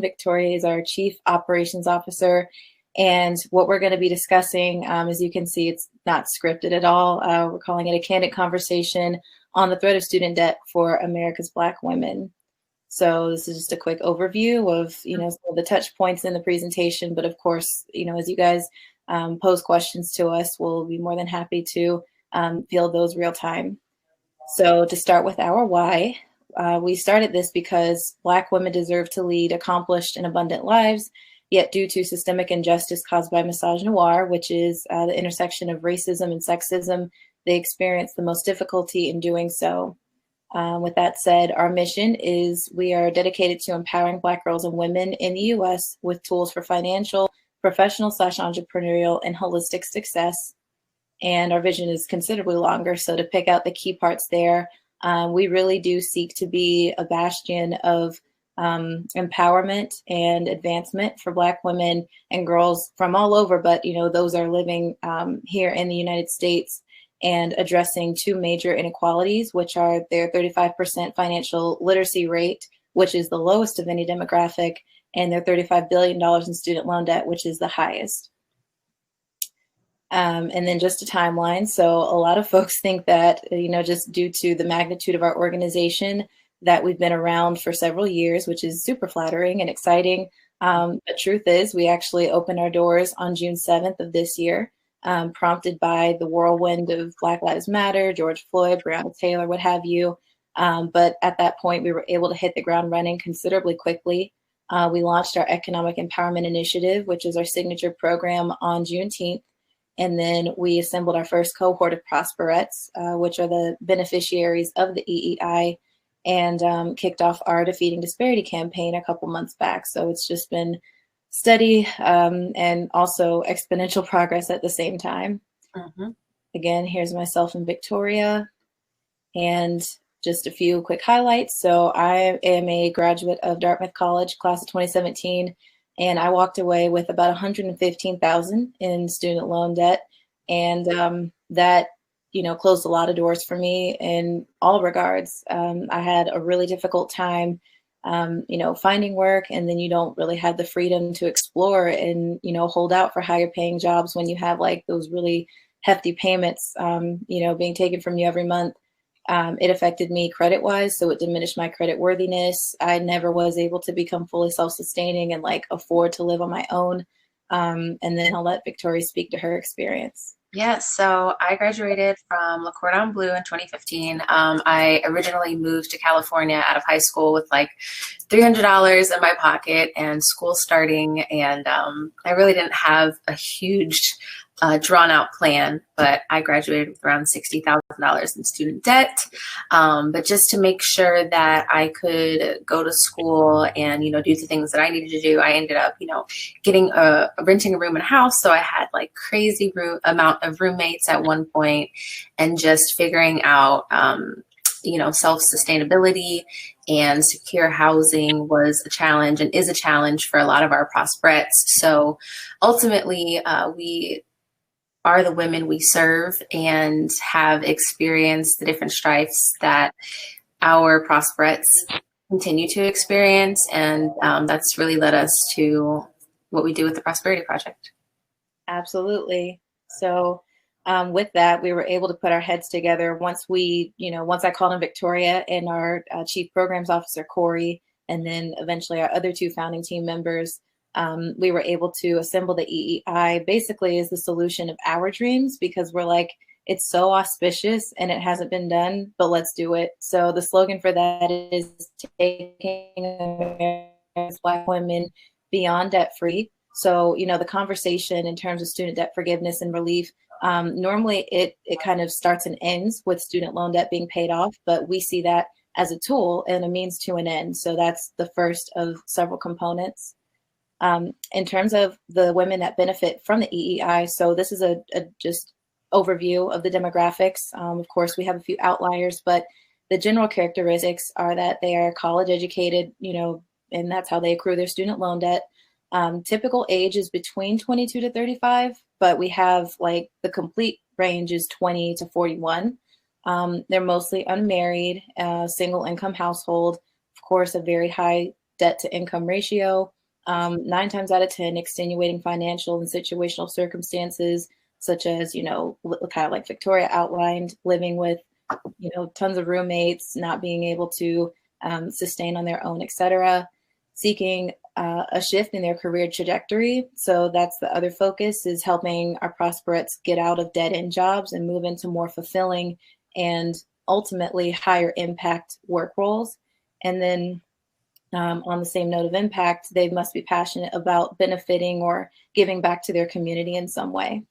Victoria is our Chief Operations Officer. And what we're going to be discussing, as you can see, it's not scripted at all. We're calling it a candid conversation on the threat of student debt for America's Black women. So this is just a quick overview of, some of the touch points in the presentation. But of course, as you guys pose questions to us, we'll be more than happy to field those real time. So to start with our why, we started this because Black women deserve to lead accomplished and abundant lives, yet due to systemic injustice caused by misogynoir, which is the intersection of racism and sexism, they experience the most difficulty in doing so. With that said, our mission is we are dedicated to empowering Black girls and women in the U.S. with tools for financial, professional / entrepreneurial, and holistic success. And our vision is considerably longer. So to pick out the key parts there, we really do seek to be a bastion of empowerment and advancement for Black women and girls from all over, but those are living here in the United States, and addressing two major inequalities, which are their 35% financial literacy rate, which is the lowest of any demographic, and their $35 billion in student loan debt, which is the highest. And then just a timeline. So a lot of folks think that, just due to the magnitude of our organization, that we've been around for several years, which is super flattering and exciting. But truth is, we actually opened our doors on June 7th of this year, prompted by the whirlwind of Black Lives Matter, George Floyd, Briana Taylor, what have you. But at that point, we were able to hit the ground running considerably quickly. We launched our Economic Empowerment Initiative, which is our signature program, on Juneteenth. And then we assembled our first cohort of prosperettes, which are the beneficiaries of the EEI, and kicked off our Defeating Disparity campaign a couple months back. So it's just been steady and also exponential progress at the same time. Mm-hmm. Again, here's myself and Victoria, and just a few quick highlights. So I am a graduate of Dartmouth College, class of 2017. And I walked away with about $115,000 in student loan debt. And that, closed a lot of doors for me in all regards. I had a really difficult time, finding work, and then you don't really have the freedom to explore and, hold out for higher paying jobs when you have like those really hefty payments, being taken from you every month. It affected me credit-wise, so it diminished my credit worthiness. I never was able to become fully self-sustaining and afford to live on my own. And then I'll let Victoria speak to her experience. Yes, so I graduated from La Cordon Bleu in 2015. I originally moved to California out of high school with $300 in my pocket and school starting, and I really didn't have a huge drawn out plan, but I graduated with around $60,000 in student debt. But just to make sure that I could go to school and, do the things that I needed to do, I ended up, getting renting a room in a house. So I had crazy amount of roommates at one point, and just figuring out, self-sustainability and secure housing was a challenge and is a challenge for a lot of our prosperettes. So ultimately, we are the women we serve and have experienced the different strifes that our prosperettes continue to experience. And that's really led us to what we do with the Prosperity Project. Absolutely. So with that, we were able to put our heads together once I called in Victoria and our Chief Programs Officer, Corey, and then eventually our other two founding team members. We were able to assemble the EEI basically as the solution of our dreams, because we're it's so auspicious and it hasn't been done, but let's do it. So the slogan for that is taking America's Black women beyond debt free. So, the conversation in terms of student debt forgiveness and relief, normally it kind of starts and ends with student loan debt being paid off, but we see that as a tool and a means to an end. So that's the first of several components. In terms of the women that benefit from the EEI, so this is a just overview of the demographics. Of course, we have a few outliers, but the general characteristics are that they are college educated, and that's how they accrue their student loan debt. Typical age is between 22 to 35, but we have the complete range is 20 to 41. They're mostly unmarried, single income household, of course, a very high debt to income ratio. 9 times out of 10, extenuating financial and situational circumstances, such as, you know, kind of like Victoria outlined, living with, you know, tons of roommates, not being able to sustain on their own, etc. Seeking a shift in their career trajectory. So that's the other focus, is helping our prosperettes get out of dead-end jobs and move into more fulfilling and ultimately higher impact work roles. And then on the same note of impact, they must be passionate about benefiting or giving back to their community in some way.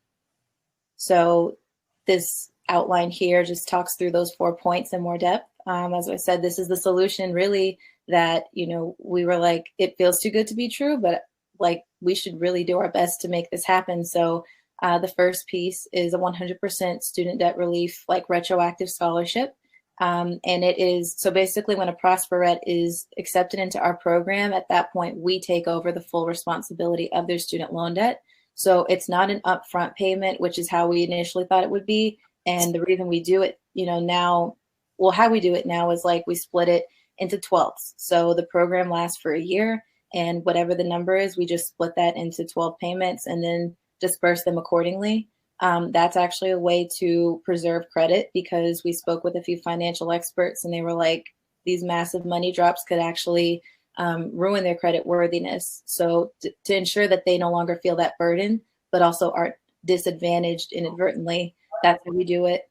So this outline here just talks through those 4 points in more depth. As I said, this is the solution really that, you know, we were like, it feels too good to be true, but like we should really do our best to make this happen. So the first piece is a 100% student debt relief, like retroactive scholarship. And it is, so basically when a prosperette is accepted into our program, at that point, we take over the full responsibility of their student loan debt. So it's not an upfront payment, which is how we initially thought it would be. And the reason we do it, you know, now, well, how we do it now is like we split it into 12ths. So the program lasts for a year, and whatever the number is, we just split that into 12 payments and then disperse them accordingly. That's actually a way to preserve credit, because we spoke with a few financial experts and they were like, these massive money drops could actually ruin their credit worthiness. So to ensure that they no longer feel that burden, but also aren't disadvantaged inadvertently, that's how we do it.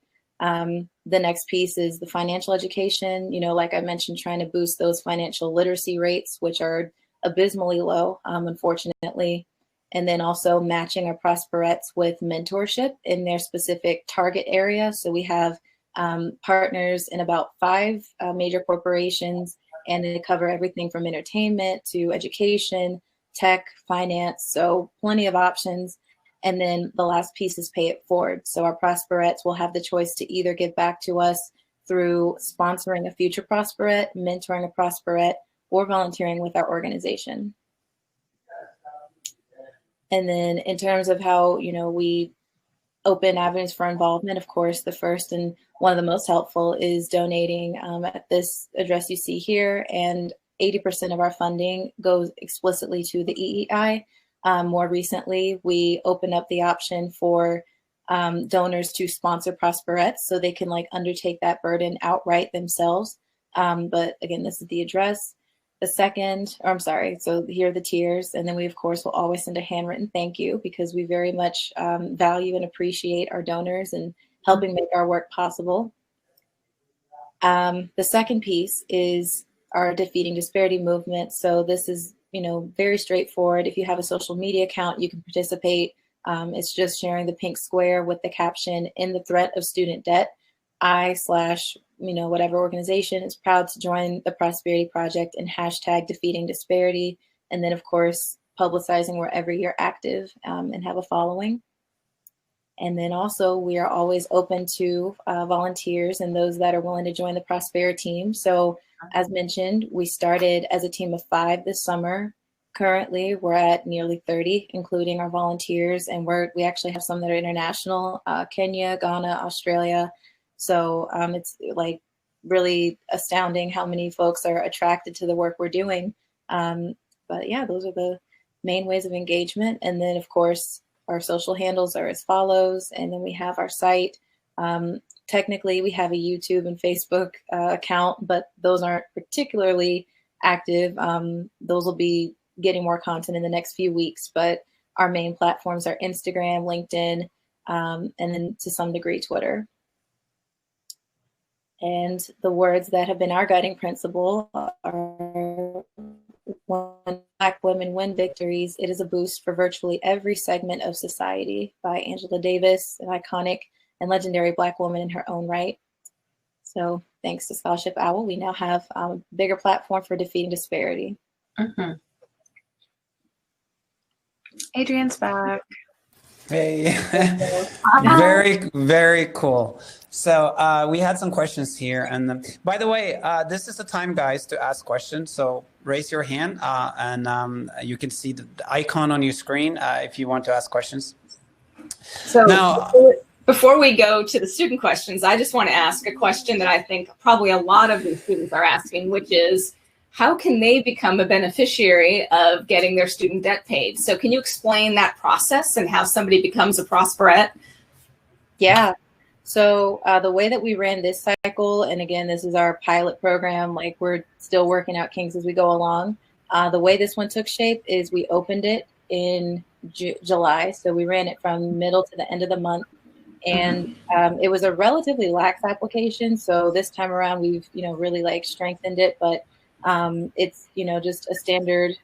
The next piece is the financial education. You know, like I mentioned, trying to boost those financial literacy rates, which are abysmally low, unfortunately. And then also matching our prosperettes with mentorship in their specific target area. So we have partners in about 5 major corporations, and they cover everything from entertainment to education, tech, finance. So plenty of options. And then the last piece is pay it forward. So our prosperettes will have the choice to either give back to us through sponsoring a future prosperette, mentoring a prosperette, or volunteering with our organization. And then in terms of how, you know, we open avenues for involvement, of course, the first and one of the most helpful is donating at this address you see here. And 80% of our funding goes explicitly to the EEI. More recently, we opened up the option for donors to sponsor prosperettes, so they can like undertake that burden outright themselves. But again, this is the address. The second, or I'm sorry, so here are the tiers. And then we, of course, will always send a handwritten thank you, because we very much value and appreciate our donors and helping make our work possible. The second piece is our Defeating Disparity movement. So this is, you know, very straightforward. If you have a social media account, you can participate. It's just sharing the pink square with the caption, "In the threat of student debt, I/whatever organization is proud to join the Prosperity Project," and hashtag Defeating Disparity. And then, of course, publicizing wherever you're active and have a following. And then also, we are always open to volunteers and those that are willing to join the Prosperity team. So as mentioned, we started as a team of 5 this summer. Currently, we're at nearly 30, including our volunteers. And we actually have some that are international, Kenya, Ghana, Australia. So it's like really astounding how many folks are attracted to the work we're doing. But yeah, those are the main ways of engagement. And then, of course, our social handles are as follows. And then we have our site. Technically, we have a YouTube and Facebook account, but those aren't particularly active. Those will be getting more content in the next few weeks. But our main platforms are Instagram, LinkedIn, and then to some degree, Twitter. And the words that have been our guiding principle are, "When Black women win victories, it is a boost for virtually every segment of society," by Angela Davis, an iconic and legendary Black woman in her own right. So thanks to ScholarshipOwl, we now have a bigger platform for defeating disparity. Mm-hmm. Adrian's back. Hey, very, very cool. So we had some questions here. And by the way, this is the time, guys, to ask questions. So raise your hand and you can see the icon on your screen if you want to ask questions. So now, before we go to the student questions, I just want to ask a question that I think probably a lot of the students are asking, which is, how can they become a beneficiary of getting their student debt paid? So can you explain that process and how somebody becomes a prosperette? Yeah. So the way that we ran this cycle, and again, this is our pilot program, like we're still working out kinks as we go along. The way this one took shape is we opened it in July. So we ran it from middle to the end of the month. And it was a relatively lax application. So this time around, we've, really like strengthened it, but it's, just a standard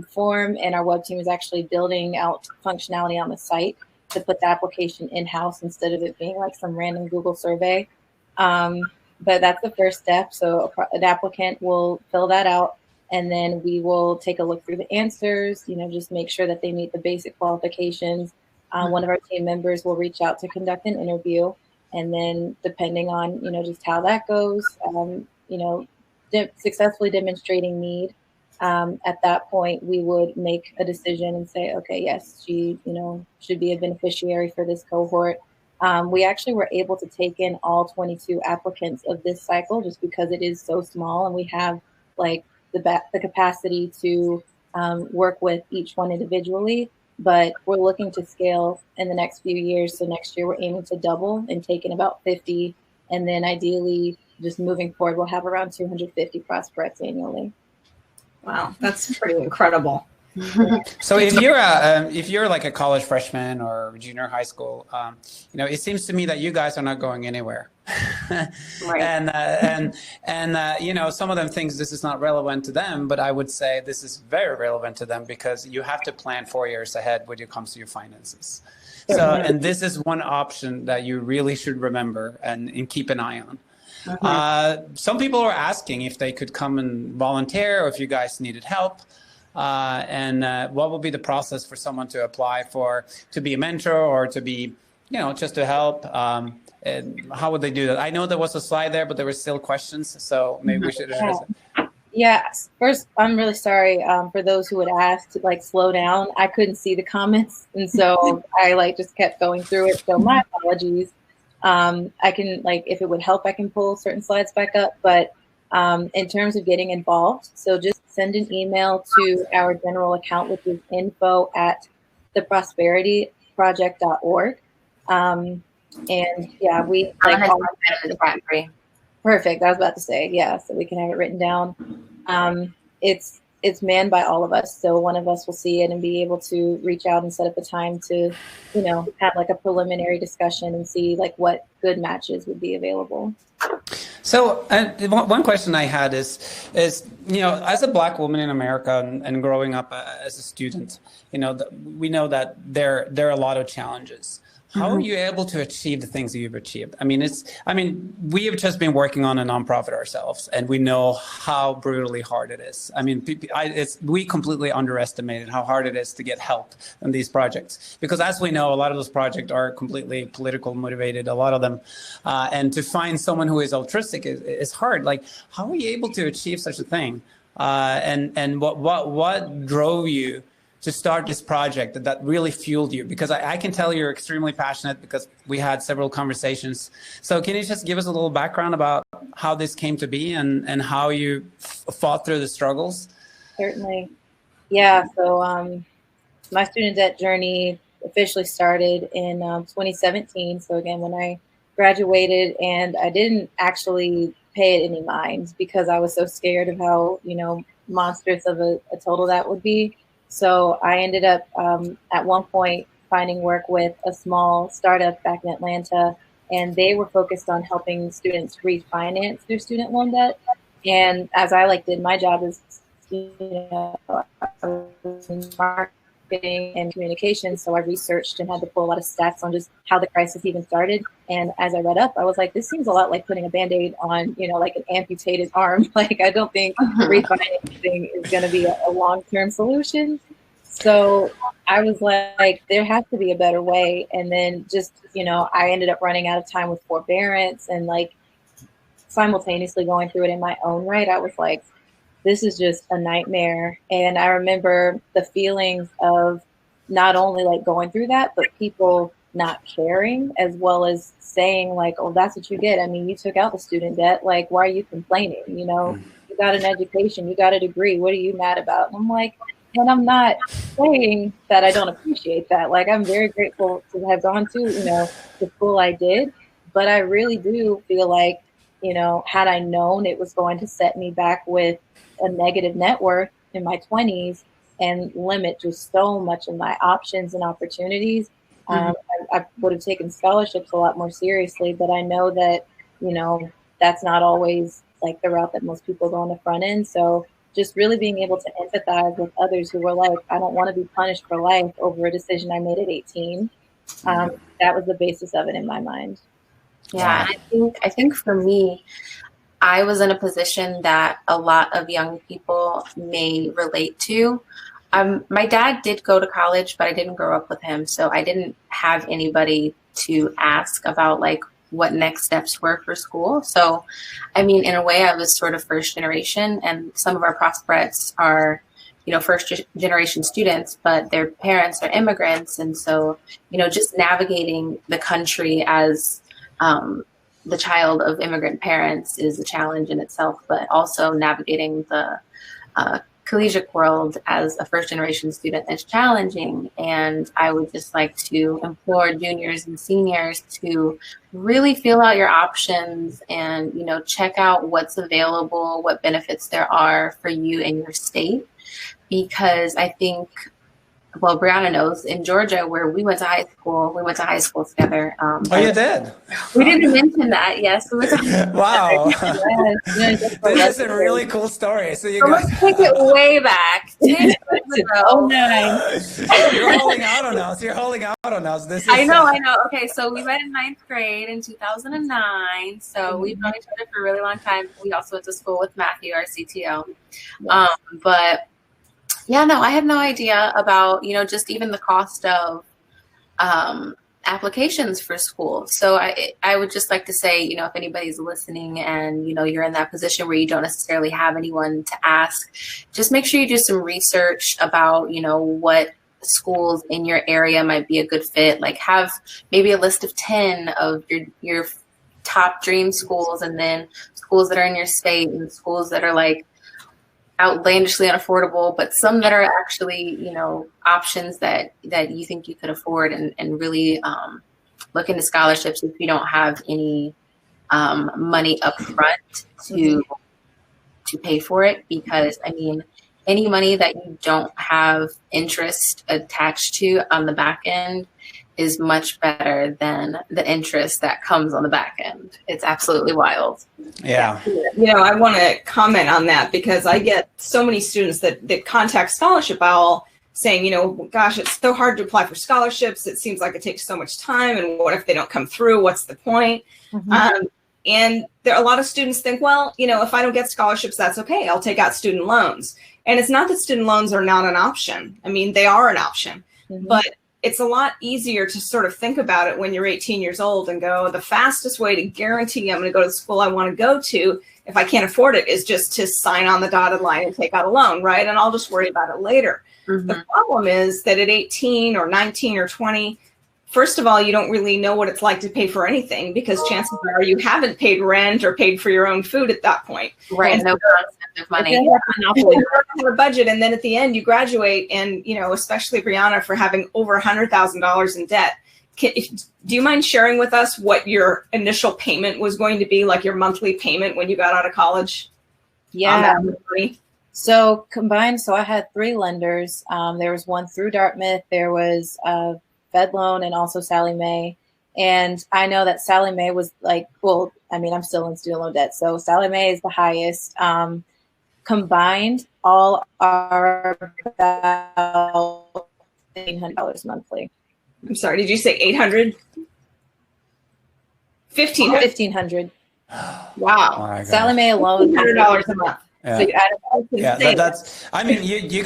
form, and our web team is actually building out functionality on the site to put the application in-house instead of it being like some random Google survey. But that's the first step. So an applicant will fill that out, and then we will take a look through the answers, just make sure that they meet the basic qualifications. One of our team members will reach out to conduct an interview, and then depending on, just how that goes, successfully demonstrating need, at that point, we would make a decision and say, okay, yes, she, should be a beneficiary for this cohort. We actually were able to take in all 22 applicants of this cycle just because it is so small, and we have like the capacity to work with each one individually. But we're looking to scale in the next few years. So next year we're aiming to double and take in about 50, and then ideally, just moving forward, we'll have around 250 prosperettes annually. Wow, that's pretty incredible. So if you're like a college freshman or junior high school, it seems to me that you guys are not going anywhere. Right. And some of them thinks this is not relevant to them, but I would say this is very relevant to them because you have to plan 4 years ahead when it comes to your finances. So, and this is one option that you really should remember and keep an eye on. Some people are asking if they could come and volunteer or if you guys needed help. And what will be the process for someone to apply to be a mentor or to be, just to help? And how would they do that? I know there was a slide there, but there were still questions. So maybe we should address it. Yeah. First, I'm really sorry for those who would ask to slow down. I couldn't see the comments, and so I just kept going through it. So my apologies. I can if it would help, I can pull certain slides back up. But in terms of getting involved, so just send an email to our general account, which is info@theprosperityproject.org. And yeah, we perfect. I was about to say, yeah, so we can have it written down. It's manned by all of us. So one of us will see it and be able to reach out and set up a time to, have a preliminary discussion and see what good matches would be available. So one question I had is, as a Black woman in America and growing up as a student, we know that there are a lot of challenges. How are you able to achieve the things that you've achieved? I mean, we have just been working on a nonprofit ourselves, and we know how brutally hard it is. I mean, we completely underestimated how hard it is to get help in these projects, because as we know, a lot of those projects are completely political motivated, a lot of them, and to find someone who is altruistic is hard. How are you able to achieve such a thing? And what drove you to start this project that really fueled you? Because I can tell you're extremely passionate because we had several conversations. So can you just give us a little background about how this came to be and how you fought through the struggles? Certainly. Yeah, so my student debt journey officially started in 2017. So again, when I graduated, and I didn't actually pay it any mind because I was so scared of how, monstrous of a total that would be. So I ended up at one point finding work with a small startup back in Atlanta, and they were focused on helping students refinance their student loan debt. And as I did my job as I was in marketing and communication, so I researched and had to pull a lot of stats on just how the crisis even started. And as I read up, I was like, this seems a lot like putting a Band-Aid on, an amputated arm. I don't think refinancing is going to be a long-term solution. So I was like, there has to be a better way. And then just, I ended up running out of time with forbearance and simultaneously going through it in my own right. I was like, this is just a nightmare. And I remember the feelings of not only going through that, but people not caring, as well as saying oh, that's what you get. I mean, you took out the student debt. Why are you complaining? You you got an education, you got a degree. What are you mad about? And I'm like, and I'm not saying that I don't appreciate that. Like, I'm very grateful to have gone to, the school I did, but I really do feel like, had I known it was going to set me back with a negative net worth in my 20s and limit just so much of my options and opportunities, I would have taken scholarships a lot more seriously. But I know that, that's not always like the route that most people go on the front end. So just really being able to empathize with others who were like, I don't want to be punished for life over a decision I made at 18. That was the basis of it in my mind. Yeah, and I think for me, I was in a position that a lot of young people may relate to. My dad did go to college, but I didn't grow up with him. So I didn't have anybody to ask about like what next steps were for school. So, I mean, in a way, I was sort of first generation, and some of our prosperettes are, first generation students, but their parents are immigrants. And so, just navigating the country as the child of immigrant parents is a challenge in itself, but also navigating the collegiate world as a first generation student is challenging. And I would just like to implore juniors and seniors to really feel out your options and, check out what's available, what benefits there are for you in your state. Because I think, well, Briana knows, in Georgia, where we went to high school together. Oh, you did? We didn't mention that. Yes. We went to wow. This is a really cool story. So let's take it way back. 10 years ago. Oh, nice. You're holding out on us. This is, I know. Okay, so we met in 9th grade in 2009. So we've known each other for a really long time. We also went to school with Matthew, our CTO. Yes. But yeah, no, I had no idea about, just even the cost of applications for school. So I would just like to say, if anybody's listening and, you're in that position where you don't necessarily have anyone to ask, just make sure you do some research about, what schools in your area might be a good fit. Like have maybe a list of 10 of your top dream schools, and then schools that are in your state and schools that are like outlandishly unaffordable, but some that are actually, options that you think you could afford, and really look into scholarships if you don't have any money up front to pay for it. Because I mean, any money that you don't have interest attached to on the back end is much better than the interest that comes on the back end. It's absolutely wild. Yeah. I want to comment on that because I get so many students that contact ScholarshipOwl saying, gosh, it's so hard to apply for scholarships. It seems like it takes so much time. And what if they don't come through? What's the point? And there are a lot of students think, well, if I don't get scholarships, that's okay. I'll take out student loans. And it's not that student loans are not an option. I mean, they are an option, but it's a lot easier to sort of think about it when you're 18 years old and go, the fastest way to guarantee I'm going to go to the school I want to go to, if I can't afford it, is just to sign on the dotted line and take out a loan, right? And I'll just worry about it later. The problem is that at 18 or 19 or 20, first of all, you don't really know what it's like to pay for anything, because chances are you haven't paid rent or paid for your own food at that point. Right. And no concept of money. You have a budget, and then at the end you graduate, and especially Briana, for having over $100,000 in debt. Do you mind sharing with us what your initial payment was going to be, like your monthly payment when you got out of college? Yeah. So combined, I had 3 lenders. There was one through Dartmouth. There was Fed Loan and also Sallie Mae. And I know that Sallie Mae was like, well, I mean, I'm still in student loan debt. So Sallie Mae is the highest. Combined, all are about $1,500 monthly. I'm sorry, did you say 800? 1,500. Wow. Oh, Sallie Mae alone, $100 a month. Yeah. So you add That's. I mean, you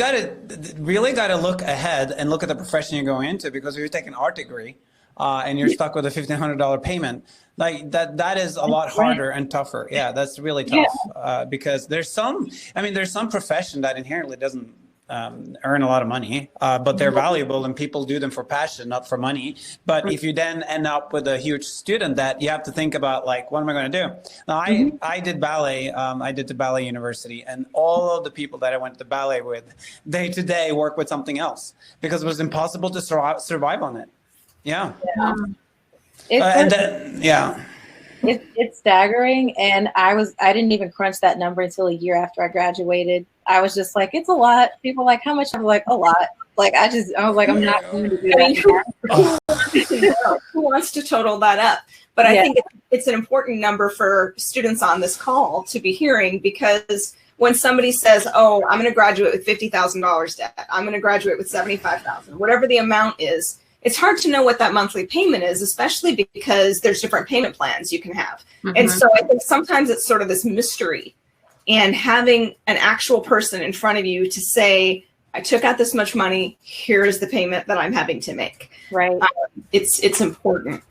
really got to look ahead and look at the profession you're going into, because if you're taking an art degree and you're stuck with a $1,500 payment, like that is a lot harder and tougher. Yeah, that's really tough because there's some profession that inherently doesn't earn a lot of money, but they're valuable and people do them for passion, not for money. But if you then end up with a huge student debt, you have to think about like, what am I going to do? Now, I did ballet. I did the ballet university, and all of the people that I went to ballet with, day to day work with something else because it was impossible to survive on it. Yeah. It's staggering, and I didn't even crunch that number until a year after I graduated. I was just like, it's a lot. People are like, how much? I'm like, a lot. Like, I was like, I'm not going to do that. Who wants to total that up? But I think it's an important number for students on this call to be hearing, because when somebody says, oh, I'm going to graduate with $50,000 debt, I'm going to graduate with $75,000, whatever the amount is, it's hard to know what that monthly payment is, especially because there's different payment plans you can have. And so I think sometimes it's sort of this mystery, and having an actual person in front of you to say, I took out this much money, here's the payment that I'm having to make. Right. It's important.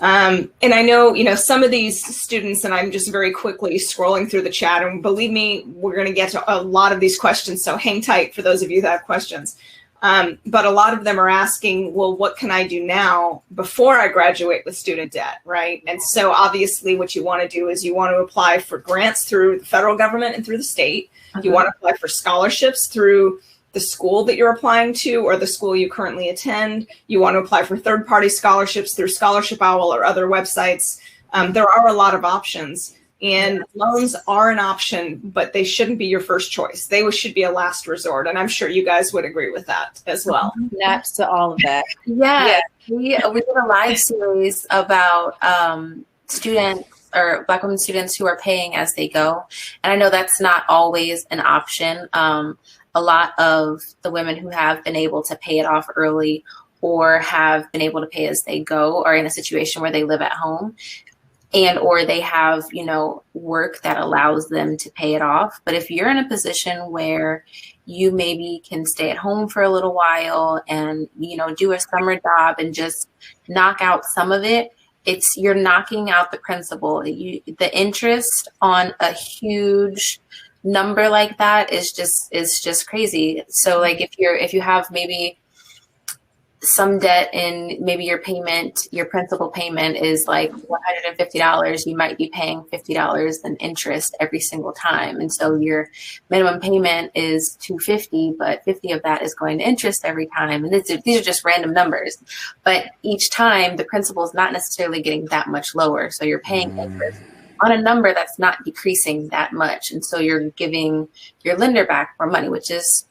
And I know, some of these students, and I'm just very quickly scrolling through the chat, and believe me, we're going to get to a lot of these questions. So hang tight for those of you that have questions. But a lot of them are asking, well, what can I do now before I graduate with student debt, right? And so obviously what you want to do is you want to apply for grants through the federal government and through the state. You want to apply for scholarships through the school that you're applying to or the school you currently attend. You want to apply for third-party scholarships through ScholarshipOwl or other websites. There are a lot of options. And loans are an option, but they shouldn't be your first choice. They should be a last resort. And I'm sure you guys would agree with that as well. Naps to all of that. Yeah. We did a live series about students or Black women students who are paying as they go. And I know that's not always an option. A lot of the women who have been able to pay it off early or have been able to pay as they go are in a situation where they live at home, and or they have, work that allows them to pay it off. But if you're in a position where you maybe can stay at home for a little while and, do a summer job and just knock out some of it, you're knocking out the principal. The interest on a huge number like that is just crazy. So like if you have maybe some debt and maybe your principal payment is like $150, you might be paying $50 in interest every single time. And so your minimum payment is $250, but 50 of that is going to interest every time. And these are just random numbers, but each time the principal is not necessarily getting that much lower. So you're paying interest on a number that's not decreasing that much. And so you're giving your lender back more money, which is,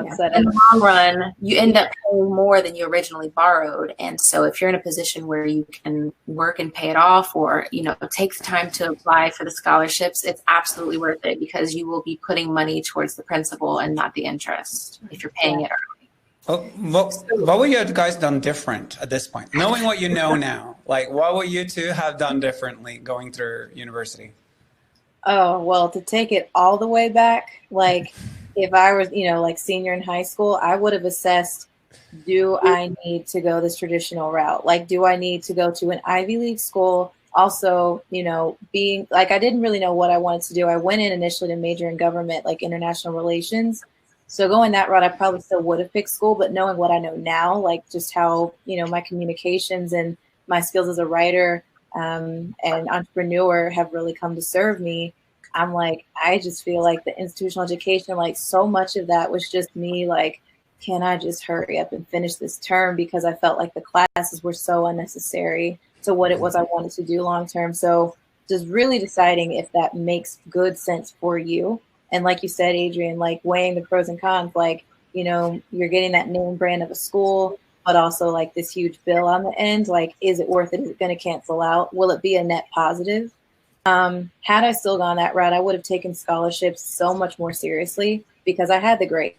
in the long run, you end up paying more than you originally borrowed. And so if you're in a position where you can work and pay it off, or, take the time to apply for the scholarships, it's absolutely worth it, because you will be putting money towards the principal and not the interest if you're paying it early. What would you guys done different at this point? Knowing what you know now, like what would you two have done differently going through university? Oh, well, to take it all the way back, like if I was, like senior in high school, I would have assessed, do I need to go this traditional route? Like, do I need to go to an Ivy League school? Also, being like, I didn't really know what I wanted to do. I went in initially to major in government, like international relations. So going that route, I probably still would have picked school, but knowing what I know now, like just how, my communications and my skills as a writer and entrepreneur have really come to serve me. I'm like, I just feel like the institutional education, like so much of that was just me, like, can I just hurry up and finish this term? Because I felt like the classes were so unnecessary to what it was I wanted to do long term. So just really deciding if that makes good sense for you. And like you said, Adrian, like weighing the pros and cons, like, you're getting that name brand of a school, but also like this huge bill on the end. Like, is it worth it? Is it going to cancel out? Will it be a net positive? Had I still gone that route, I would have taken scholarships so much more seriously, because I had the grades.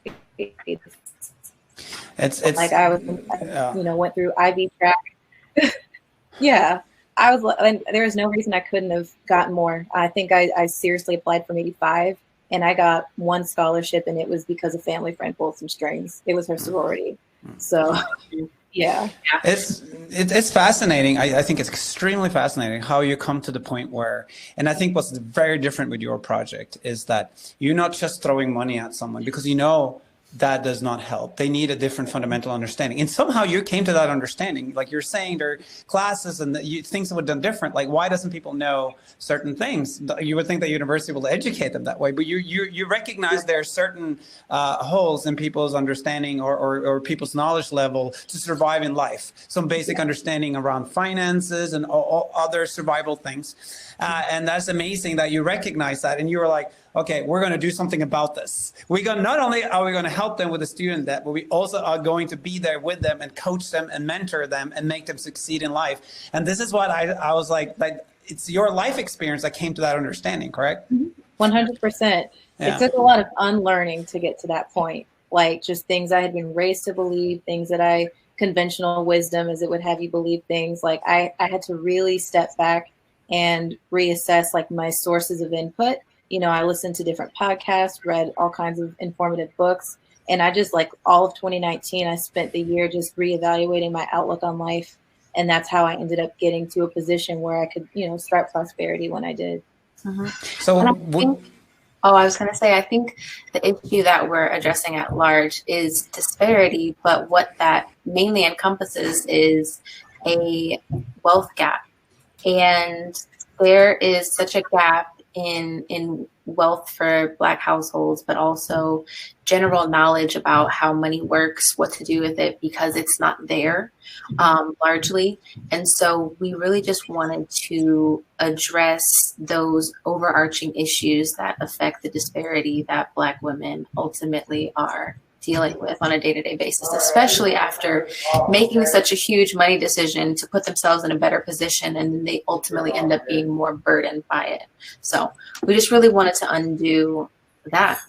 It's like I was, went through IB track. Yeah, I was. And there was no reason I couldn't have gotten more. I think I seriously applied for maybe 5, and I got 1 scholarship, and it was because a family friend pulled some strings. It was her sorority. So. Yeah. It's fascinating. I think it's extremely fascinating how you come to the point where, and I think what's very different with your project is that you're not just throwing money at someone, because that does not help. They need a different fundamental understanding. And somehow you came to that understanding. Like you're saying, there are classes and things that would be done different. Like, why doesn't people know certain things? You would think that university will educate them that way, but you recognize there are certain holes in people's understanding or people's knowledge level to survive in life. Some basic understanding around finances and all other survival things. And that's amazing that you recognize that. And you were like, okay, we're going to do something about this. Not only are we going to help them with the student debt, but we also are going to be there with them and coach them and mentor them and make them succeed in life. And this is what I was like, it's your life experience that came to that understanding, correct? 100%. Yeah. It took a lot of unlearning to get to that point. Like just things I had been raised to believe, things that conventional wisdom as it would have you believe things. Like I had to really step back and reassess like my sources of input. You know, I listened to different podcasts, read all kinds of informative books, and I just like all of 2019, I spent the year just reevaluating my outlook on life. And that's how I ended up getting to a position where I could, you know, start Prosparity when I did. So I was going to say, I think the issue that we're addressing at large is disparity, but what that mainly encompasses is a wealth gap. And there is such a gap in wealth for Black households, but also general knowledge about how money works, what to do with it, because it's not there largely. And so we really just wanted to address those overarching issues that affect the disparity that Black women ultimately are dealing with on a day-to-day basis, especially after making such a huge money decision to put themselves in a better position, and they ultimately end up being more burdened by it. So we just really wanted to undo that.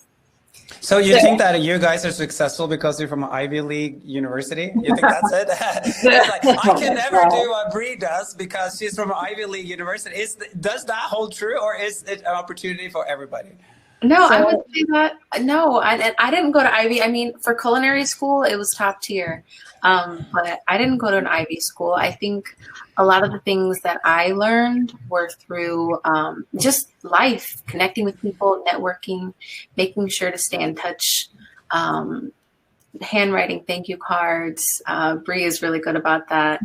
So you think that you guys are successful because you're from an Ivy League university? You think that's it? It's like, I can never do what Bree does because she's from an Ivy League university. Does that hold true, or is it an opportunity for everybody? No, I would say that. No, I didn't go to Ivy. I mean, for culinary school, it was top tier. But I didn't go to an Ivy school. I think a lot of the things that I learned were through just life, connecting with people, networking, making sure to stay in touch, handwriting thank you cards. Bree is really good about that.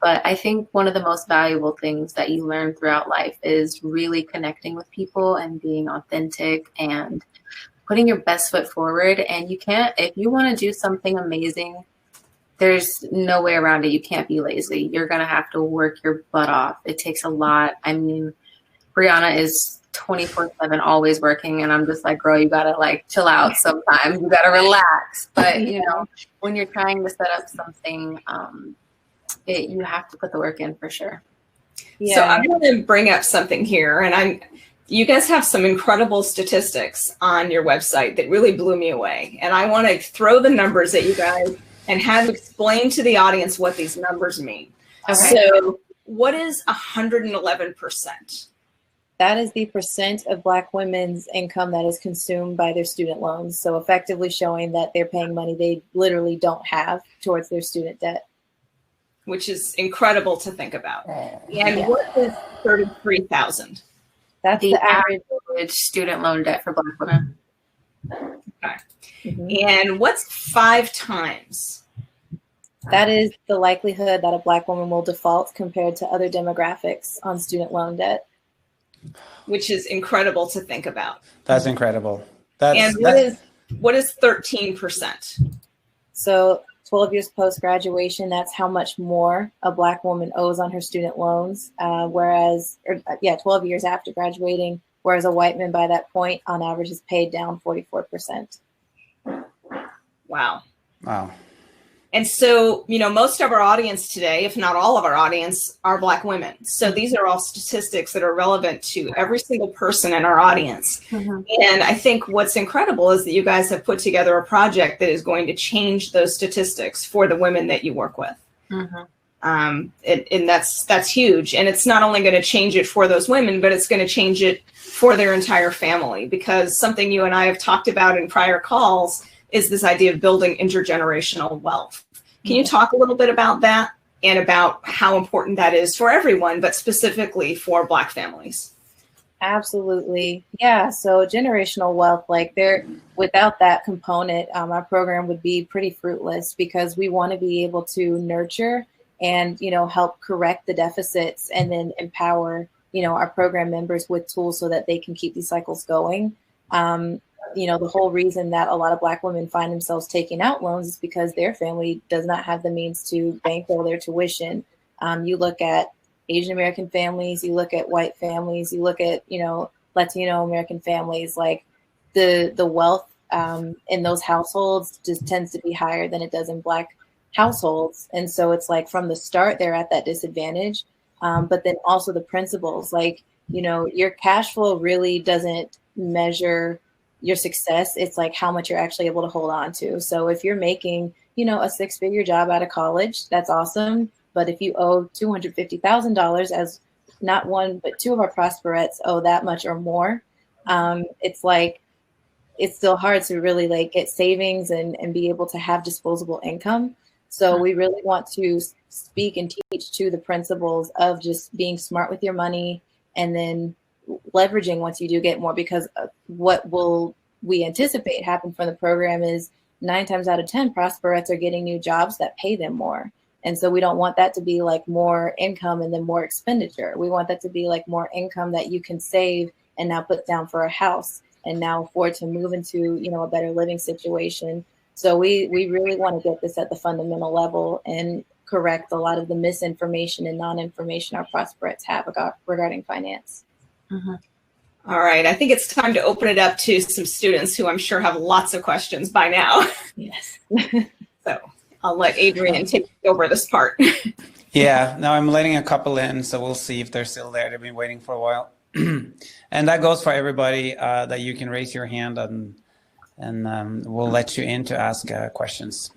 But I think one of the most valuable things that you learn throughout life is really connecting with people and being authentic and putting your best foot forward. And you can't, if you want to do something amazing, there's no way around it. You can't be lazy. You're going to have to work your butt off. It takes a lot. I mean, Briana is 24/7 always working. And I'm just like, girl, you got to like chill out sometimes. You got to relax. But, you know, when you're trying to set up something, you have to put the work in for sure. Yeah. So I'm going to bring up something here, and you guys have some incredible statistics on your website that really blew me away. And I want to throw the numbers at you guys and have explain to the audience what these numbers mean. Okay. So what is 111%? That is the percent of Black women's income that is consumed by their student loans. So effectively showing that they're paying money they literally don't have towards their student debt. Which is incredible to think about. And what is 33,000? That's the average student loan debt for Black women. Okay. Mm-hmm. And what's 5 times? That is the likelihood that a Black woman will default compared to other demographics on student loan debt. Which is incredible to think about. That's incredible. And what is 13%? So 12 years post-graduation, that's how much more a Black woman owes on her student loans, 12 years after graduating, whereas a white man by that point, on average, is paid down 44%. Wow. Wow. And so, you know, most of our audience today, if not all of our audience, are Black women. So these are all statistics that are relevant to every single person in our audience. Mm-hmm. And I think what's incredible is that you guys have put together a project that is going to change those statistics for the women that you work with. Mm-hmm. And that's huge. And it's not only going to change it for those women, but it's going to change it for their entire family, because something you and I have talked about in prior calls is this idea of building intergenerational wealth. Can you talk a little bit about that and about how important that is for everyone, but specifically for Black families? Absolutely. Yeah. So generational wealth, like there, without that component, our program would be pretty fruitless because we want to be able to nurture and, help correct the deficits and then empower, our program members with tools so that they can keep these cycles going. The whole reason that a lot of Black women find themselves taking out loans is because their family does not have the means to bankroll their tuition. You look at Asian American families, you look at white families, you look at, Latino American families, like the wealth in those households just tends to be higher than it does in Black households. And so it's like from the start, they're at that disadvantage. But then also the principles, like, your cash flow really doesn't measure your success. It's like how much you're actually able to hold on to. So if you're making, a 6-figure job out of college, that's awesome. But if you owe $250,000, as not one, but two of our prosperettes owe that much or more, it's like, it's still hard to really like get savings and be able to have disposable income. So we really want to speak and teach to the principles of just being smart with your money and then leveraging once you do get more, because what will we anticipate happen from the program is 9 times out of 10 prosperettes are getting new jobs that pay them more. And so we don't want that to be like more income and then more expenditure. We want that to be like more income that you can save and now put down for a house and now afford to move into, a better living situation. So we really want to get this at the fundamental level and correct a lot of the misinformation and non-information our prosperettes have regarding finance. Mm-hmm. All right. I think it's time to open it up to some students who I'm sure have lots of questions by now. Yes. So I'll let Adrian take over this part. Yeah, no, I'm letting a couple in, so we'll see if they're still there. They've been waiting for a while. And that goes for everybody, that you can raise your hand and we'll let you in to ask questions.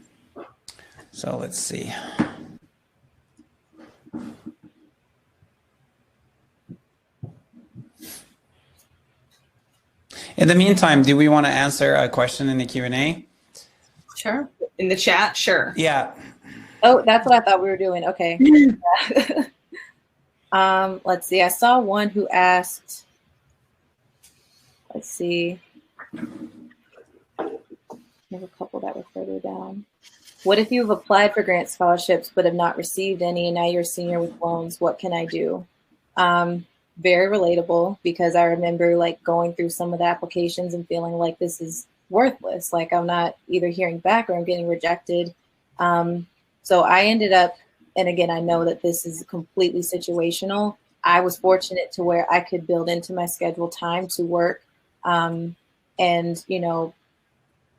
So let's see. In the meantime, do we want to answer a question in the Q&A? Sure. In the chat? Sure. Yeah. Oh, that's what I thought we were doing. Okay. Let's see. I saw one who asked, let's see. There's a couple that were further down. What if you've applied for grant scholarships but have not received any and now you're a senior with loans? What can I do? Very relatable, because I remember like going through some of the applications and feeling like this is worthless. Like I'm not either hearing back or I'm getting rejected. So I ended up, and again, I know that this is completely situational. I was fortunate to where I could build into my schedule time to work and,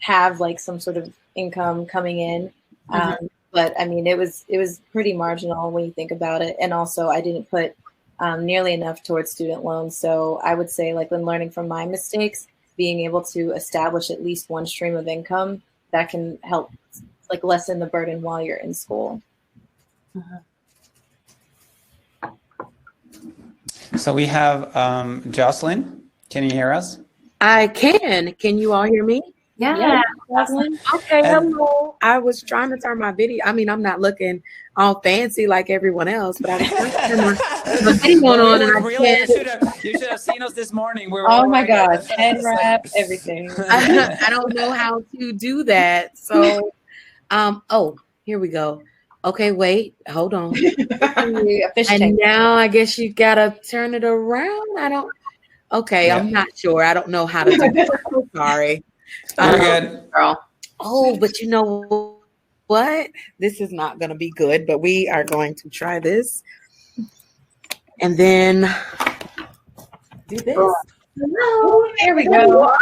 have like some sort of income coming in. But I mean, it was pretty marginal when you think about it. And also I didn't put nearly enough towards student loans. So I would say, like, when learning from my mistakes, being able to establish at least one stream of income that can help like lessen the burden while you're in school. So we have Jocelyn. Can you hear us? I can. Can you all hear me? Yeah. Okay, hello. I was trying to turn my video. I mean, I'm not looking all fancy like everyone else, but I was trying to turn my video on, and I can't. You should have seen us this morning. We were Oh my gosh, head wrap, everything. I don't know how to do that. So, oh, here we go. Okay, wait, hold on. And now I guess you gotta turn it around. Okay, yeah. I'm not sure. I don't know how to do that. I'm sorry. You're good, girl. Oh, but you know what? This is not going to be good, but we are going to try this. And then do this. Hello. There we go.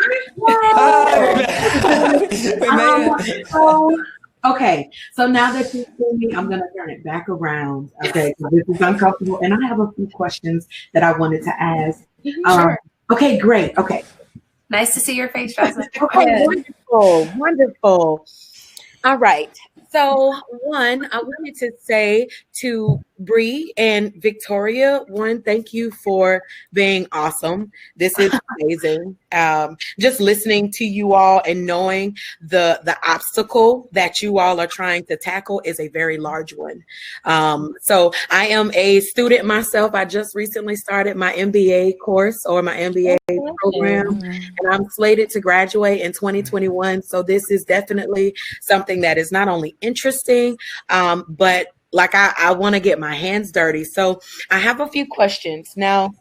Okay, so now that you see me, I'm going to turn it back around. Okay, so this is uncomfortable. And I have a few questions that I wanted to ask. Sure. Okay, great. Okay. Nice to see your face, Jocelyn. Okay, wonderful. All right. So one, I wanted to say to Bree and Victoria, one, thank you for being awesome. This is amazing. Just listening to you all and knowing the obstacle that you all are trying to tackle is a very large one. So I am a student myself. I just recently started my MBA course or my MBA program, and I'm slated to graduate in 2021. So this is definitely something that is not only interesting, but like I want to get my hands dirty. So I have a few questions now.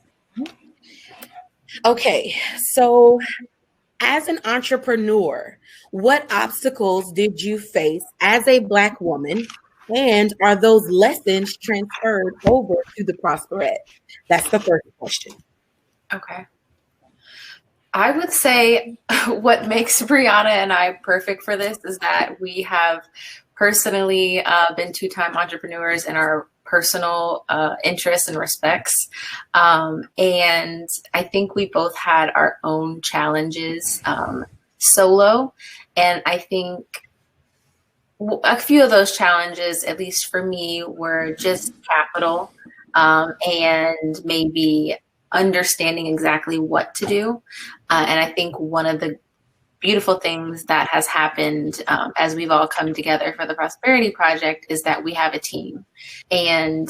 Okay, so as an entrepreneur, what obstacles did you face as a Black woman? And are those lessons transferred over to the Prosperette? That's the first question. Okay. I would say what makes Briana and I perfect for this is that we have personally been two-time entrepreneurs in our personal interests and respects. And I think we both had our own challenges solo. And I think a few of those challenges, at least for me, were just capital and maybe understanding exactly what to do. And I think one of the beautiful things that has happened as we've all come together for the Prosperity Project is that we have a team. And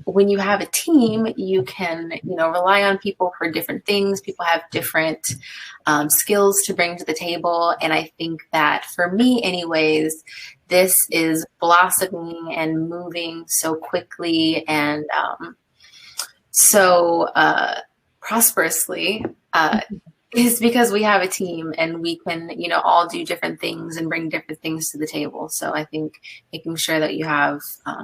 when you have a team, you can, rely on people for different things. People have different skills to bring to the table. And I think that for me anyways, this is blossoming and moving so quickly and so prosperously is because we have a team and we can, all do different things and bring different things to the table. So I think making sure that you have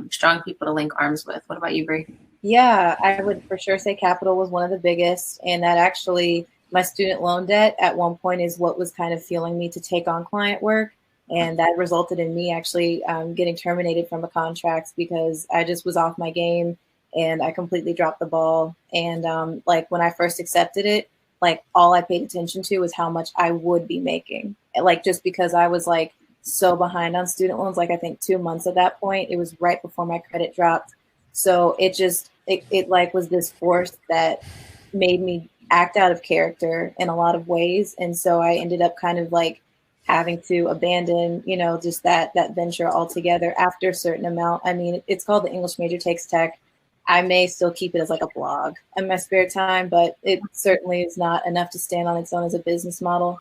strong people to link arms with. What about you, Brie? Yeah, I would for sure say capital was one of the biggest, and that actually my student loan debt at one point is what was kind of fueling me to take on client work. And that resulted in me actually getting terminated from a contract because I just was off my game and I completely dropped the ball. And like when I first accepted it, like all I paid attention to was how much I would be making. Like just because I was like so behind on student loans, like I think 2 months at that point, it was right before my credit dropped. So it like was this force that made me act out of character in a lot of ways. And so I ended up kind of like having to abandon, just that venture altogether after a certain amount. I mean, it's called The English Major Takes Tech. I may still keep it as like a blog in my spare time, but it certainly is not enough to stand on its own as a business model.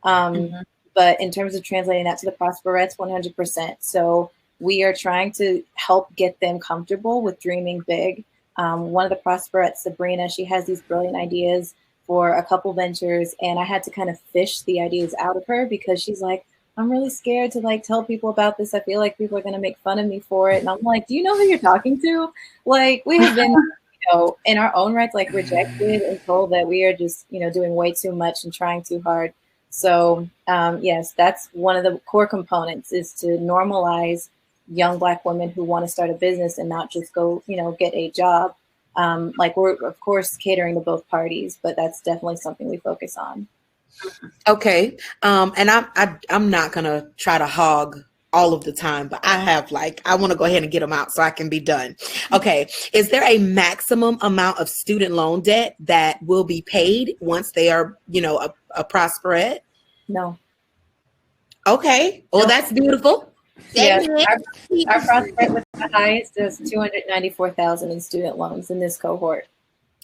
But in terms of translating that to the prosperettes, 100%. So we are trying to help get them comfortable with dreaming big. One of the prosperettes, Sabrina, she has these brilliant ideas for a couple ventures, and I had to kind of fish the ideas out of her because she's like, I'm really scared to like tell people about this. I feel like people are going to make fun of me for it. And I'm like, do you know who you're talking to? Like we have been, in our own rights, like rejected and told that we are just, doing way too much and trying too hard. So yes, that's one of the core components is to normalize young Black women who want to start a business and not just go, get a job. Like we're of course catering to both parties, but that's definitely something we focus on. Okay. And I'm not going to try to hog all of the time, but I want to go ahead and get them out so I can be done. Okay. Is there a maximum amount of student loan debt that will be paid once they are, a prosperette? No. Okay. Well, that's beautiful. Yeah, our prosperette with the highest is $294,000 in student loans in this cohort.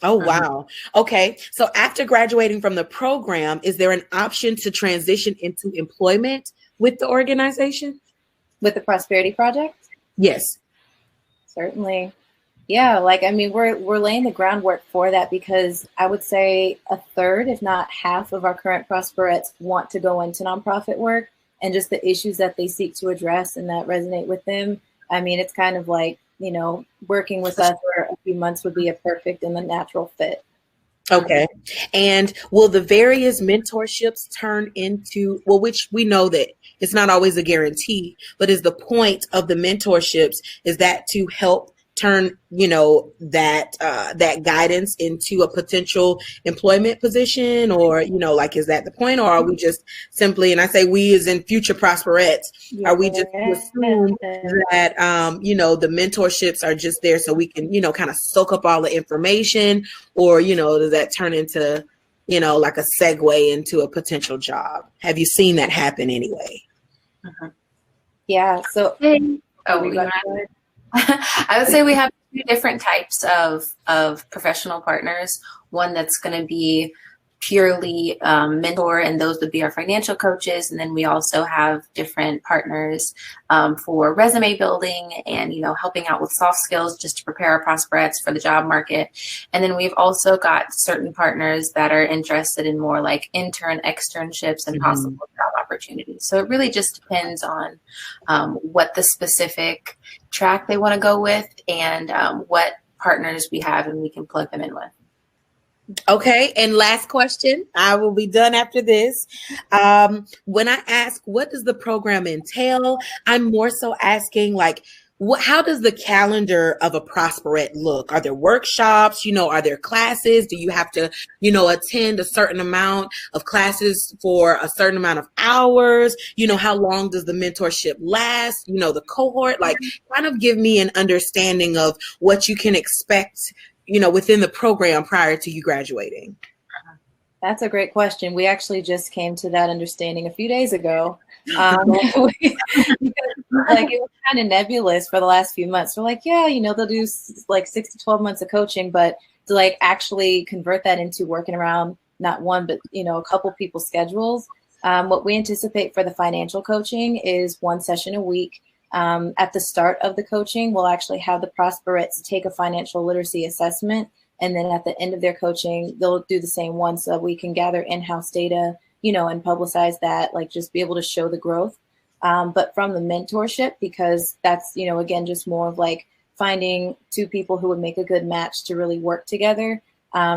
Oh, wow. Okay. So after graduating from the program, is there an option to transition into employment with the organization? With the Prosperity Project? Yes. Certainly. Yeah. We're laying the groundwork for that because I would say a third, if not half of our current prosperettes want to go into nonprofit work, and just the issues that they seek to address and that resonate with them. I mean, it's kind of like, working with us for a few months would be a perfect and a natural fit. Okay. And will the various mentorships turn into, which we know that it's not always a guarantee, but is the point of the mentorships is that to help turn, that guidance into a potential employment position, or, like, is that the point, or are we just simply, and I say we as in future prosperettes, are we just to assume that, the mentorships are just there so we can, kind of soak up all the information, or, does that turn into, like a segue into a potential job? Have you seen that happen anyway? Yeah. So, I would say we have two different types of professional partners. One that's going to be purely mentor, and those would be our financial coaches. And then we also have different partners for resume building and, helping out with soft skills just to prepare our prosperettes for the job market. And then we've also got certain partners that are interested in more like externships and possible job opportunities. So it really just depends on what the specific track they want to go with, and what partners we have and we can plug them in with. Okay, and last question. I will be done after this. When I ask, what does the program entail? I'm more so asking, like, how does the calendar of a prosperette look? Are there workshops? Are there classes? Do you have to, attend a certain amount of classes for a certain amount of hours? How long does the mentorship last? The cohort, like, kind of give me an understanding of what you can expect, within the program prior to you graduating. That's a great question. We actually just came to that understanding a few days ago. Because, like, it was kind of nebulous for the last few months. We're like, yeah, they'll do like 6 to 12 months of coaching, but to like actually convert that into working around not one, but a couple people's schedules. What we anticipate for the financial coaching is 1 session a week. At the start of the coaching, we'll actually have the prosperettes take a financial literacy assessment. And then at the end of their coaching, they'll do the same one so that we can gather in-house data, and publicize that, like, just be able to show the growth. But from the mentorship, because that's, again, just more of like finding two people who would make a good match to really work together.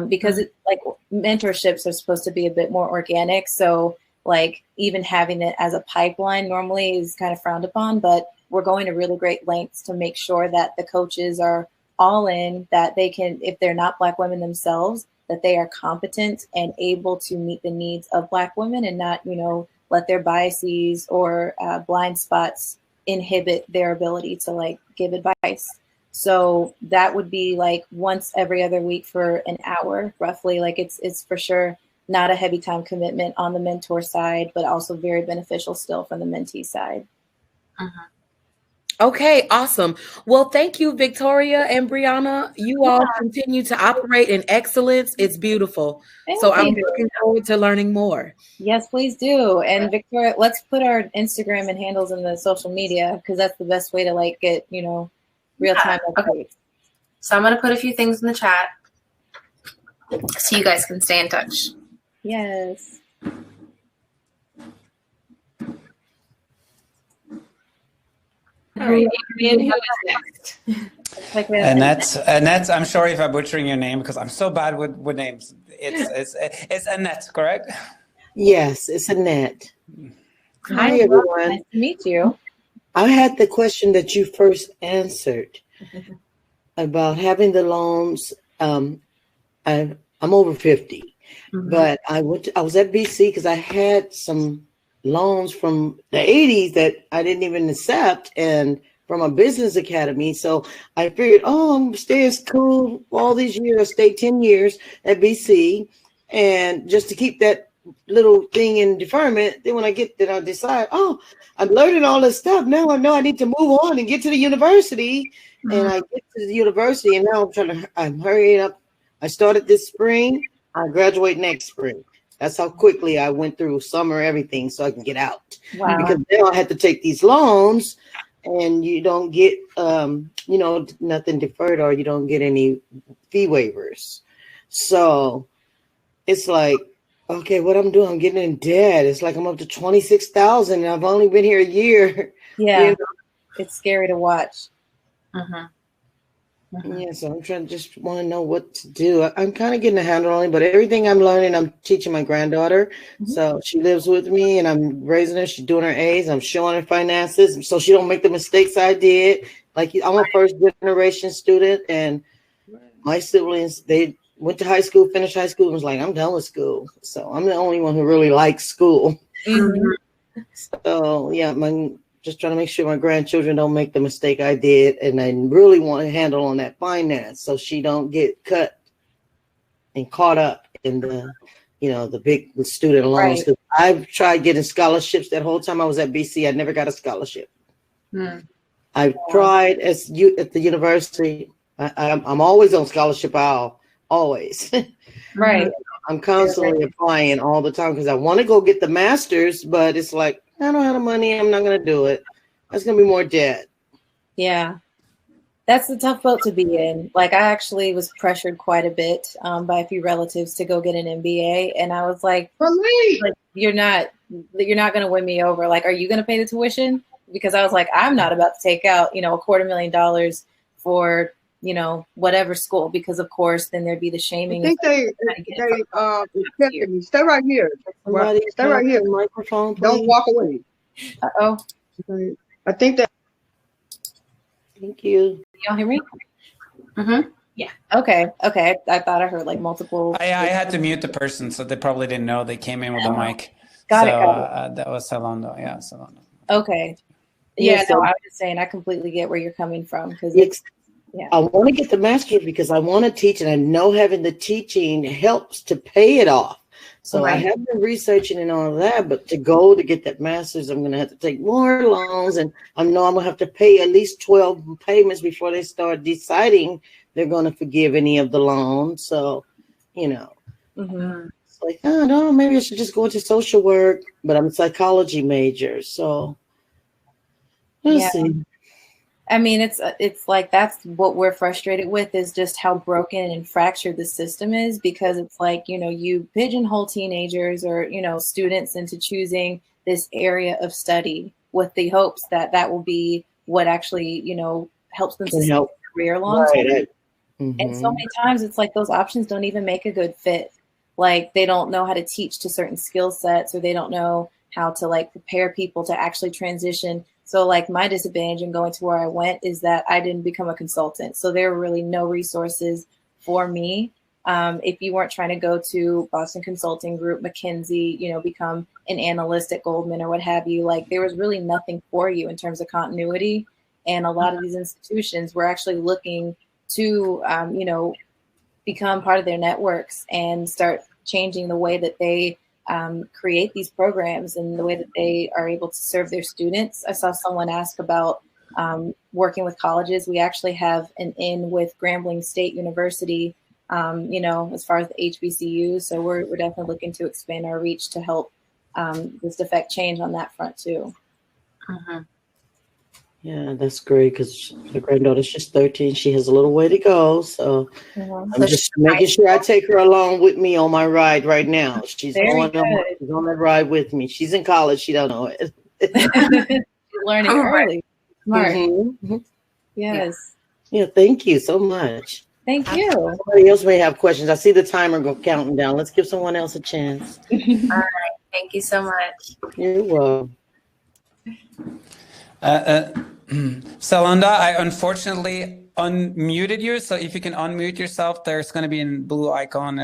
Because it's like mentorships are supposed to be a bit more organic. So like even having it as a pipeline normally is kind of frowned upon, but we're going to really great lengths to make sure that the coaches are all in, that they can, if they're not Black women themselves, that they are competent and able to meet the needs of Black women and not, let their biases or blind spots inhibit their ability to like give advice. So that would be like once every other week for an hour, roughly. Like it's for sure not a heavy time commitment on the mentor side, but also very beneficial still from the mentee side. Okay, awesome. Well, thank you, Victoria and Briana. You all continue to operate in excellence. It's beautiful. So I'm looking forward to learning more. Yes, please do. And Victoria, let's put our Instagram and handles in the social media, because that's the best way to like get, real time updates. Okay. So I'm going to put a few things in the chat so you guys can stay in touch. Yes. All right, Adrian, who is next? Annette, I'm sorry if I'm butchering your name because I'm so bad with names. It's Annette, correct? Yes, it's Annette. Hi, everyone. Nice to meet you. I had the question that you first answered about having the loans. I'm over 50, but I was at BC because I had some loans from the 80s that I didn't even accept, and from a business academy. So I figured, I'm staying school all these years, stay 10 years at BC, and just to keep that little thing in deferment. Then when I get there, I decide, I'm learning all this stuff. Now I know I need to move on and get to the university. And I get to the university, and now I'm hurrying up. I started this spring. I graduate next spring. That's how quickly I went through summer, everything, so I can get out. Wow. Because now I had to take these loans, and you don't get, nothing deferred, or you don't get any fee waivers. So it's like, okay, what I'm doing, I'm getting in debt. It's like I'm up to $26,000, and I've only been here a year. Yeah, It's scary to watch. Yeah, so I'm just want to know what to do. I'm kind of getting a handle on it, but everything I'm learning, I'm teaching my granddaughter. So she lives with me, and I'm raising her. She's doing her A's. I'm showing her finances so she don't make the mistakes I did. Like I'm a first generation student, and my siblings, they went to high school, finished high school, and was like, I'm done with school. So I'm the only one who really likes school. Mm-hmm. So yeah, just trying to make sure my grandchildren don't make the mistake I did, and I really want to handle on that finance so she don't get cut and caught up in the, the big student loans. Right. I've tried getting scholarships that whole time I was at BC. I never got a scholarship. I've tried at the university. I'm always on ScholarshipOwl, always. Right. I'm constantly applying all the time because I want to go get the master's, but it's like, I don't have the money. I'm not going to do it. That's going to be more debt. Yeah. That's the tough boat to be in. Like, I actually was pressured quite a bit by a few relatives to go get an MBA. And I was like, you're not going to win me over. Like, are you going to pay the tuition? Because I was like, I'm not about to take out, $250,000 for, whatever school, because of course, then there'd be the shaming. I think they accepted me. Stay right here. Stay right here. Microphone, please. Don't walk away. Uh-oh. I think that. Thank you. Y'all hear me? Mm-hmm. Yeah. Okay. I thought I heard like multiple. I had to mute the person, so they probably didn't know they came in with a mic. Got it. That was Salondo. Yeah, Salondo. Okay. Yeah, no, I was just saying I completely get where you're coming from, because I want to get the master's because I want to teach, and I know having the teaching helps to pay it off. So I have been researching and all of that, but to get that master's, I'm going to have to take more loans, and I know I'm going to have to pay at least 12 payments before they start deciding they're going to forgive any of the loans. So, it's like, oh, no, maybe I should just go into social work, but I'm a psychology major. So we'll see. I mean, it's like, that's what we're frustrated with, is just how broken and fractured the system is, because it's like, you pigeonhole teenagers or, students into choosing this area of study with the hopes that that will be what actually, helps them sustain their career long term. And so many times it's like those options don't even make a good fit. Like, they don't know how to teach to certain skill sets, or they don't know how to like prepare people to actually transition. So like my disadvantage in going to where I went is that I didn't become a consultant. So there were really no resources for me. If you weren't trying to go to Boston Consulting Group, McKinsey, become an analyst at Goldman or what have you, like there was really nothing for you in terms of continuity. And a lot of these institutions were actually looking to, become part of their networks and start changing the way that they create these programs and the way that they are able to serve their students. I saw someone ask about working with colleges. We actually have an in with Grambling State University, as far as the HBCUs. So we're definitely looking to expand our reach to help this affect change on that front too. Yeah, that's great, because the granddaughter's just 13. She has a little way to go. So I'm just making sure I take her along with me on my ride right now. She's on that ride with me. She's in college. She don't know it. She's learning early. Smart. Yes. Yeah, thank you so much. Thank you. Somebody else may have questions. I see the timer go counting down. Let's give someone else a chance. All right. Thank you so much. You're welcome. Salonda, I unfortunately unmuted you. So if you can unmute yourself, there's going to be a blue icon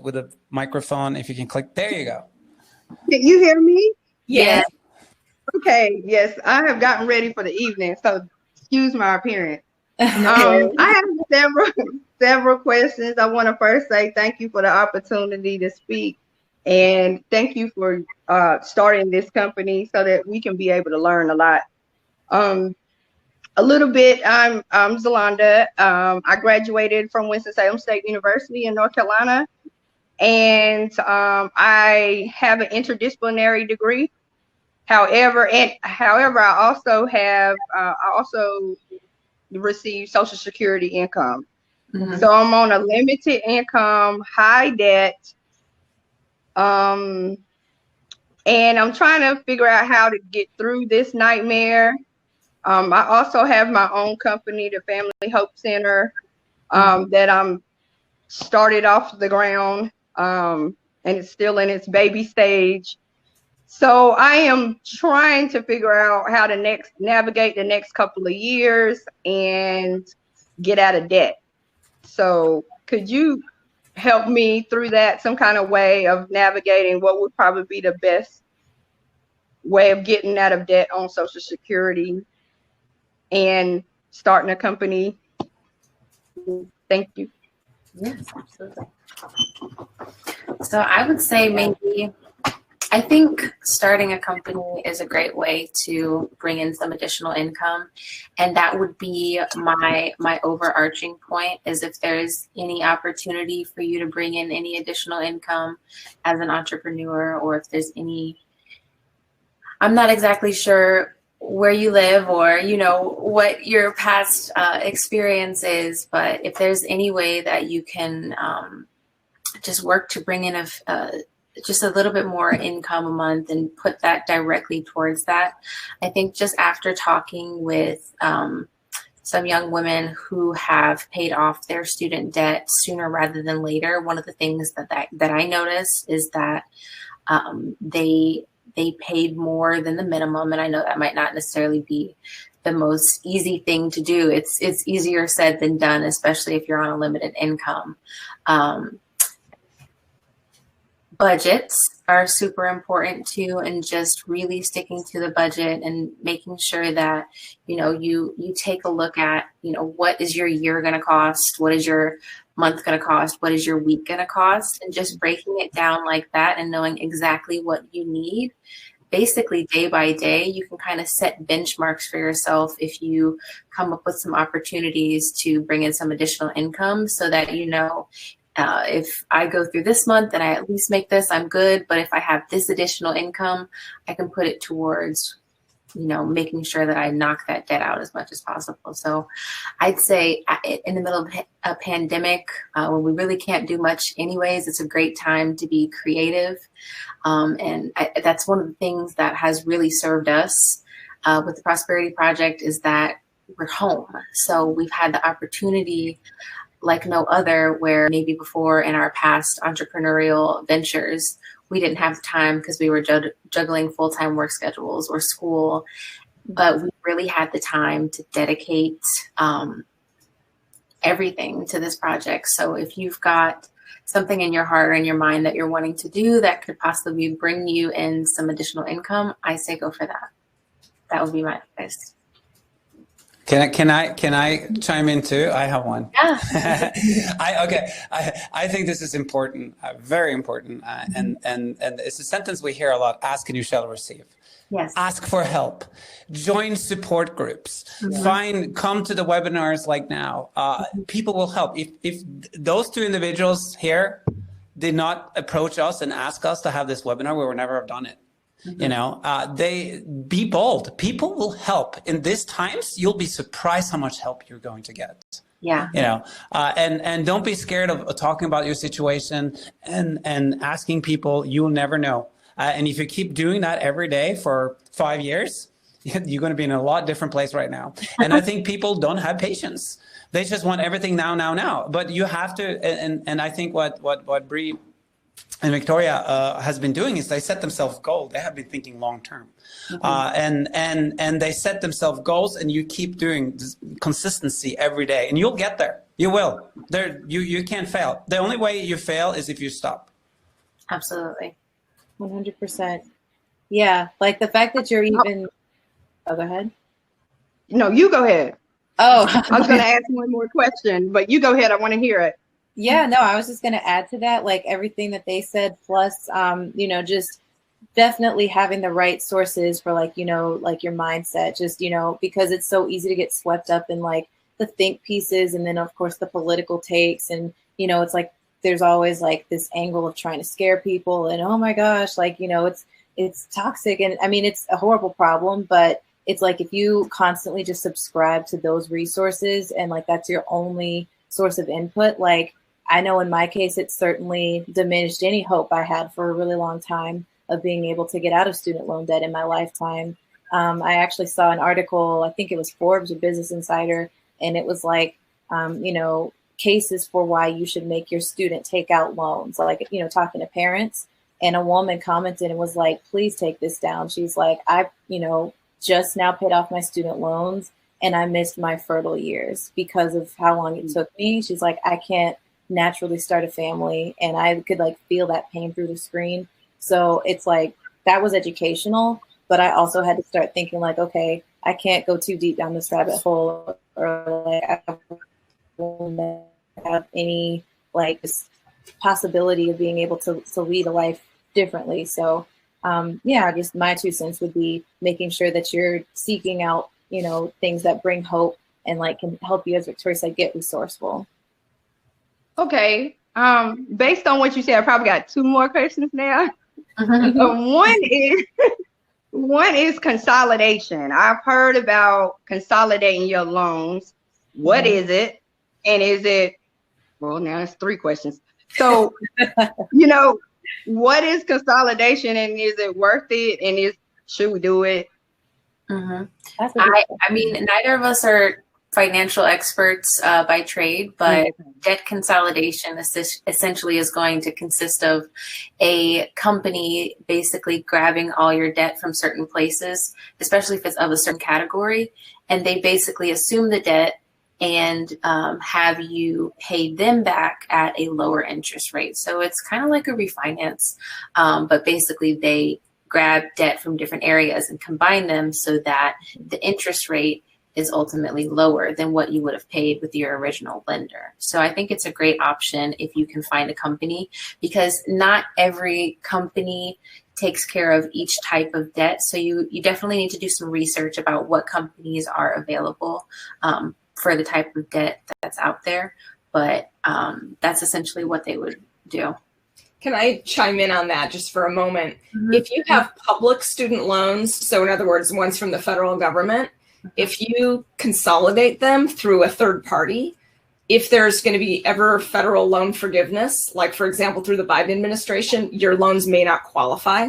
with a microphone. If you can click, there you go. Can you hear me? Yes. Okay. Yes, I have gotten ready for the evening, so excuse my appearance. I have several questions. I want to first say thank you for the opportunity to speak, and thank you for starting this company so that we can be able to learn a lot. A little bit. I'm Zalonda. I graduated from Winston-Salem State University in North Carolina, and I have an interdisciplinary degree. However, I also receive Social Security income. So I'm on a limited income, high debt, and I'm trying to figure out how to get through this nightmare. I also have my own company, the Family Hope Center, that I'm started off the ground, and it's still in its baby stage. So I am trying to figure out how to navigate the next couple of years and get out of debt. So could you help me through that, some kind of way of navigating what would probably be the best way of getting out of debt on Social Security and starting a company? Thank you. Yes, absolutely. So I would say maybe, I think starting a company is a great way to bring in some additional income. And that would be my overarching point, is if there's any opportunity for you to bring in any additional income as an entrepreneur, or if there's any, I'm not exactly sure where you live or, you know, what your past experience is, but if there's any way that you can just work to bring in just a little bit more income a month and put that directly towards that. I think just after talking with some young women who have paid off their student debt sooner rather than later, one of the things that I noticed is that they paid more than the minimum. And I know that might not necessarily be the most easy thing to do. It's easier said than done, especially if you're on a limited income. Budgets are super important too, and just really sticking to the budget and making sure that, you know, you take a look at, you know, what is your year going to cost? What is your month going to cost? What is your week going to cost? And just breaking it down like that and knowing exactly what you need. Basically, day by day, you can kind of set benchmarks for yourself if you come up with some opportunities to bring in some additional income, so that, you know, if I go through this month and I at least make this, I'm good. But if I have this additional income, I can put it towards, you know, making sure that I knock that debt out as much as possible. So I'd say in the middle of a pandemic, when we really can't do much anyways, it's a great time to be creative. And that's one of the things that has really served us with the Prosperity Project, is that we're home. So we've had the opportunity like no other, where maybe before in our past entrepreneurial ventures, we didn't have time because we were juggling full-time work schedules or school, but we really had the time to dedicate everything to this project. So if you've got something in your heart or in your mind that you're wanting to do that could possibly bring you in some additional income, I say go for that. That would be my advice. Can I chime in too? I have one. Yeah. I think this is important, very important, and it's a sentence we hear a lot: ask and you shall receive. Yes. Ask for help. Join support groups. Mm-hmm. Come to the webinars like now. People will help. If those two individuals here did not approach us and ask us to have this webinar, we would never have done it. Mm-hmm. You know, they be bold. People will help. In these times, you'll be surprised how much help you're going to get. Yeah. You know, and don't be scared of talking about your situation and asking people. You'll never know. And if you keep doing that every day for 5 years, you're going to be in a lot different place right now. And I think people don't have patience. They just want everything now. But you have to. And I think what Bree and Victoria has been doing is they set themselves goals. They have been thinking long term, and they set themselves goals, and you keep doing consistency every day, and you'll get there. You will. You can't fail. The only way you fail is if you stop. Absolutely. 100%. Yeah, like the fact that you're even. Oh, go ahead. No, you go ahead. Oh, I was going to ask one more question, but you go ahead. I want to hear it. Yeah, no, I was just going to add to that, like everything that they said, plus, you know, just definitely having the right sources for, like, you know, like your mindset, just, you know, because it's so easy to get swept up in like the think pieces, and then of course the political takes, and, you know, it's like there's always like this angle of trying to scare people, and oh my gosh, like, you know, it's toxic, and I mean, it's a horrible problem, but it's like if you constantly just subscribe to those resources and like that's your only source of input, like I know in my case, it certainly diminished any hope I had for a really long time of being able to get out of student loan debt in my lifetime. I actually saw an article, I think it was Forbes or Business Insider, and it was like, you know, cases for why you should make your student take out loans, like, you know, talking to parents. and a woman commented and was like, please take this down. She's like, I, just now paid off my student loans and I missed my fertile years because of how long it took me. She's like, I can't naturally start a family, and I could like feel that pain through the screen. So it's like, that was educational, but I also had to start thinking like, okay, I can't go too deep down this rabbit hole, or like I don't have any like possibility of being able to lead a life differently. So just my 2 cents would be making sure that you're seeking out, things that bring hope and like can help you as Victoria's like get resourceful. Okay. Based on what you said, I probably got 2 more questions now. One is consolidation. I've heard about consolidating your loans. What is it? And is it, well, now it's 3 questions. So, what is consolidation, and is it worth it? And should we do it? I mean, neither of us are financial experts by trade, but debt consolidation essentially is going to consist of a company basically grabbing all your debt from certain places, especially if it's of a certain category, and they basically assume the debt and have you pay them back at a lower interest rate. So it's kind of like a refinance, but basically they grab debt from different areas and combine them so that the interest rate is ultimately lower than what you would have paid with your original lender. So I think it's a great option if you can find a company, because not every company takes care of each type of debt. So you definitely need to do some research about what companies are available for the type of debt that's out there. But that's essentially what they would do. Can I chime in on that just for a moment? If you have public student loans, so in other words, ones from the federal government, if you consolidate them through a third party, if there's going to be ever federal loan forgiveness, like for example, through the Biden administration, your loans may not qualify.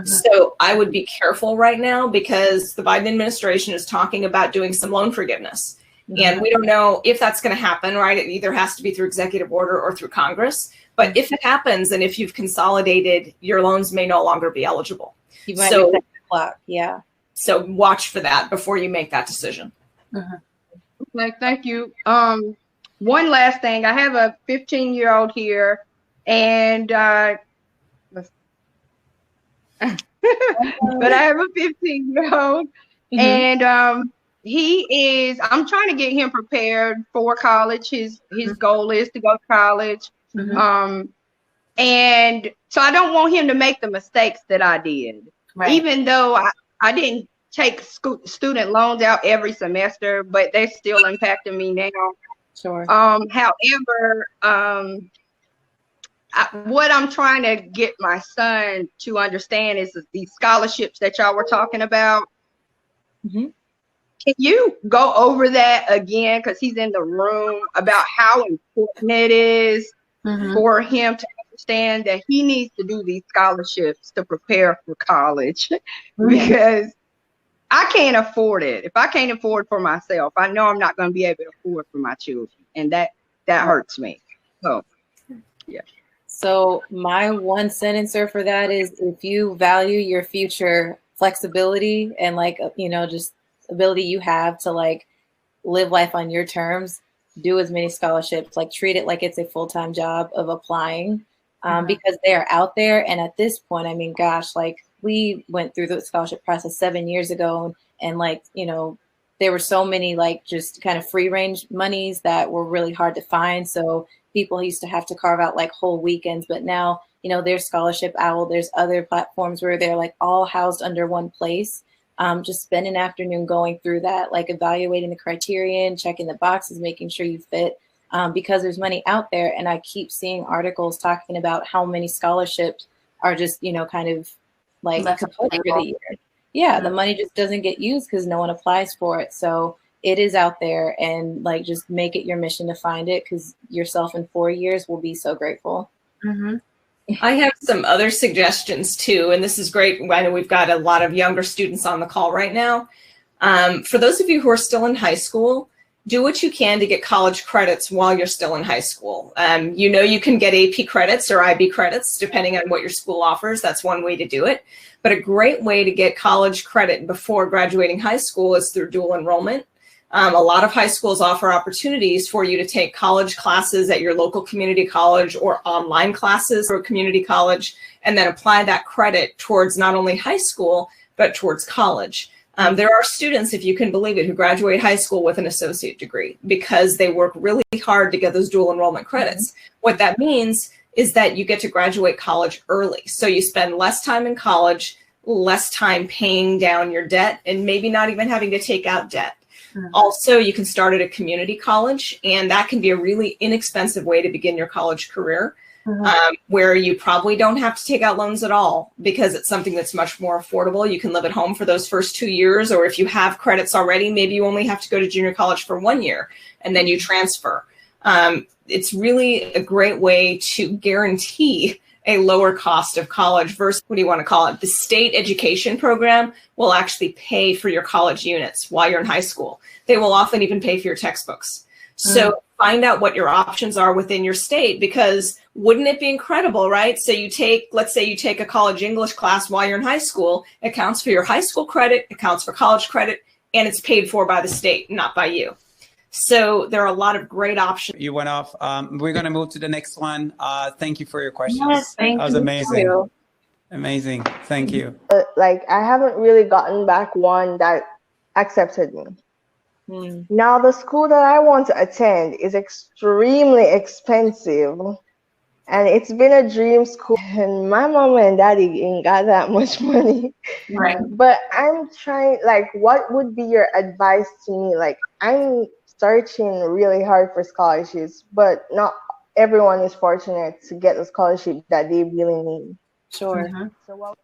So I would be careful right now, because the Biden administration is talking about doing some loan forgiveness. And we don't know if that's going to happen, right? It either has to be through executive order or through Congress. But if it happens, and if you've consolidated, your loans may no longer be eligible. You might so, the clock. Yeah. So watch for that before you make that decision. Like, thank you. One last thing. I have a 15-year-old here, and but I have a 15-year-old, and I'm trying to get him prepared for college. His goal is to go to college. And so I don't want him to make the mistakes that I did. Right. Even though I didn't take student loans out every semester, but they're still impacting me now. Sure. However, what I'm trying to get my son to understand is these scholarships that y'all were talking about. Can you go over that again? Because he's in the room, about how important it is for him to understand that he needs to do these scholarships to prepare for college, because I can't afford it. If I can't afford for myself, I know I'm not going to be able to afford for my children, and that hurts me. So, yeah. So my one sentencer for that is, if you value your future flexibility and like, just ability you have to like live life on your terms, do as many scholarships, like treat it like it's a full-time job of applying, because they are out there. And at this point, I mean, gosh, like we went through the scholarship process 7 years ago, and like, there were so many like just kind of free range monies that were really hard to find. So people used to have to carve out like whole weekends, but now, there's ScholarshipOwl, there's other platforms where they're like all housed under one place. Just spend an afternoon going through that, like evaluating the criterion, checking the boxes, making sure you fit, because there's money out there. And I keep seeing articles talking about how many scholarships are just, kind of like for the year. Yeah, the money just doesn't get used because no one applies for it. So it is out there, and like just make it your mission to find it, because yourself in 4 years will be so grateful. I have some other suggestions too, and this is great. I know we've got a lot of younger students on the call right now. For those of you who are still in high school, do what you can to get college credits while you're still in high school. You can get AP credits or IB credits, depending on what your school offers. That's one way to do it. But a great way to get college credit before graduating high school is through dual enrollment. A lot of high schools offer opportunities for you to take college classes at your local community college or online classes or community college, and then apply that credit towards not only high school, but towards college. There are students, if you can believe it, who graduate high school with an associate degree because they work really hard to get those dual enrollment credits. What that means is that you get to graduate college early. So you spend less time in college, less time paying down your debt, and maybe not even having to take out debt. Also, you can start at a community college, and that can be a really inexpensive way to begin your college career. Where you probably don't have to take out loans at all because it's something that's much more affordable. You can live at home for those first 2 years, or if you have credits already, maybe you only have to go to junior college for 1 year and then you transfer. It's really a great way to guarantee a lower cost of college versus, what do you want to call it? The state education program will actually pay for your college units while you're in high school. They will often even pay for your textbooks. So find out what your options are within your state, because wouldn't it be incredible, right? So let's say you take a college English class while you're in high school, it counts for your high school credit, it counts for college credit, and it's paid for by the state, not by you. So there are a lot of great options. You went off. We're going to move to the next one. Thank you for your questions. Yes, thank that was you. amazing. Amazing. Thank you. Like, I haven't really gotten back one that accepted me. Now, the school that I want to attend is extremely expensive, and it's been a dream school, and my mama and daddy ain't got that much money. Right. But I'm trying, like, what would be your advice to me? Like, I'm searching really hard for scholarships, but not everyone is fortunate to get the scholarship that they really need. Sure. So what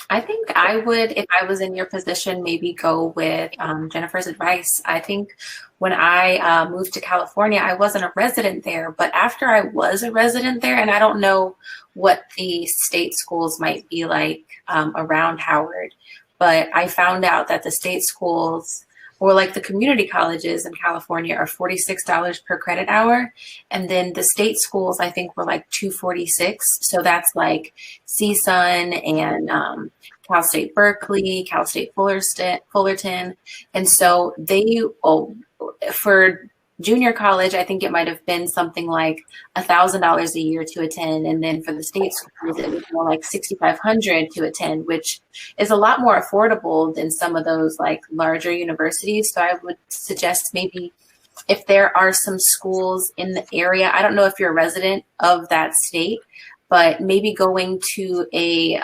I think I would, if I was in your position, maybe go with Jennifer's advice. I think when I moved to California, I wasn't a resident there, but after I was a resident there, and I don't know what the state schools might be like around Howard, but I found out that the state schools, or like the community colleges in California, are $46 per credit hour. And then the state schools, I think, were like $246. So that's like CSUN and Cal State Berkeley, Cal State Fullerton. And so for junior college, I think it might have been something like $1,000 a year to attend. And then for the state schools, it was more like $6,500 to attend, which is a lot more affordable than some of those like larger universities. So I would suggest maybe if there are some schools in the area, I don't know if you're a resident of that state, but maybe going to a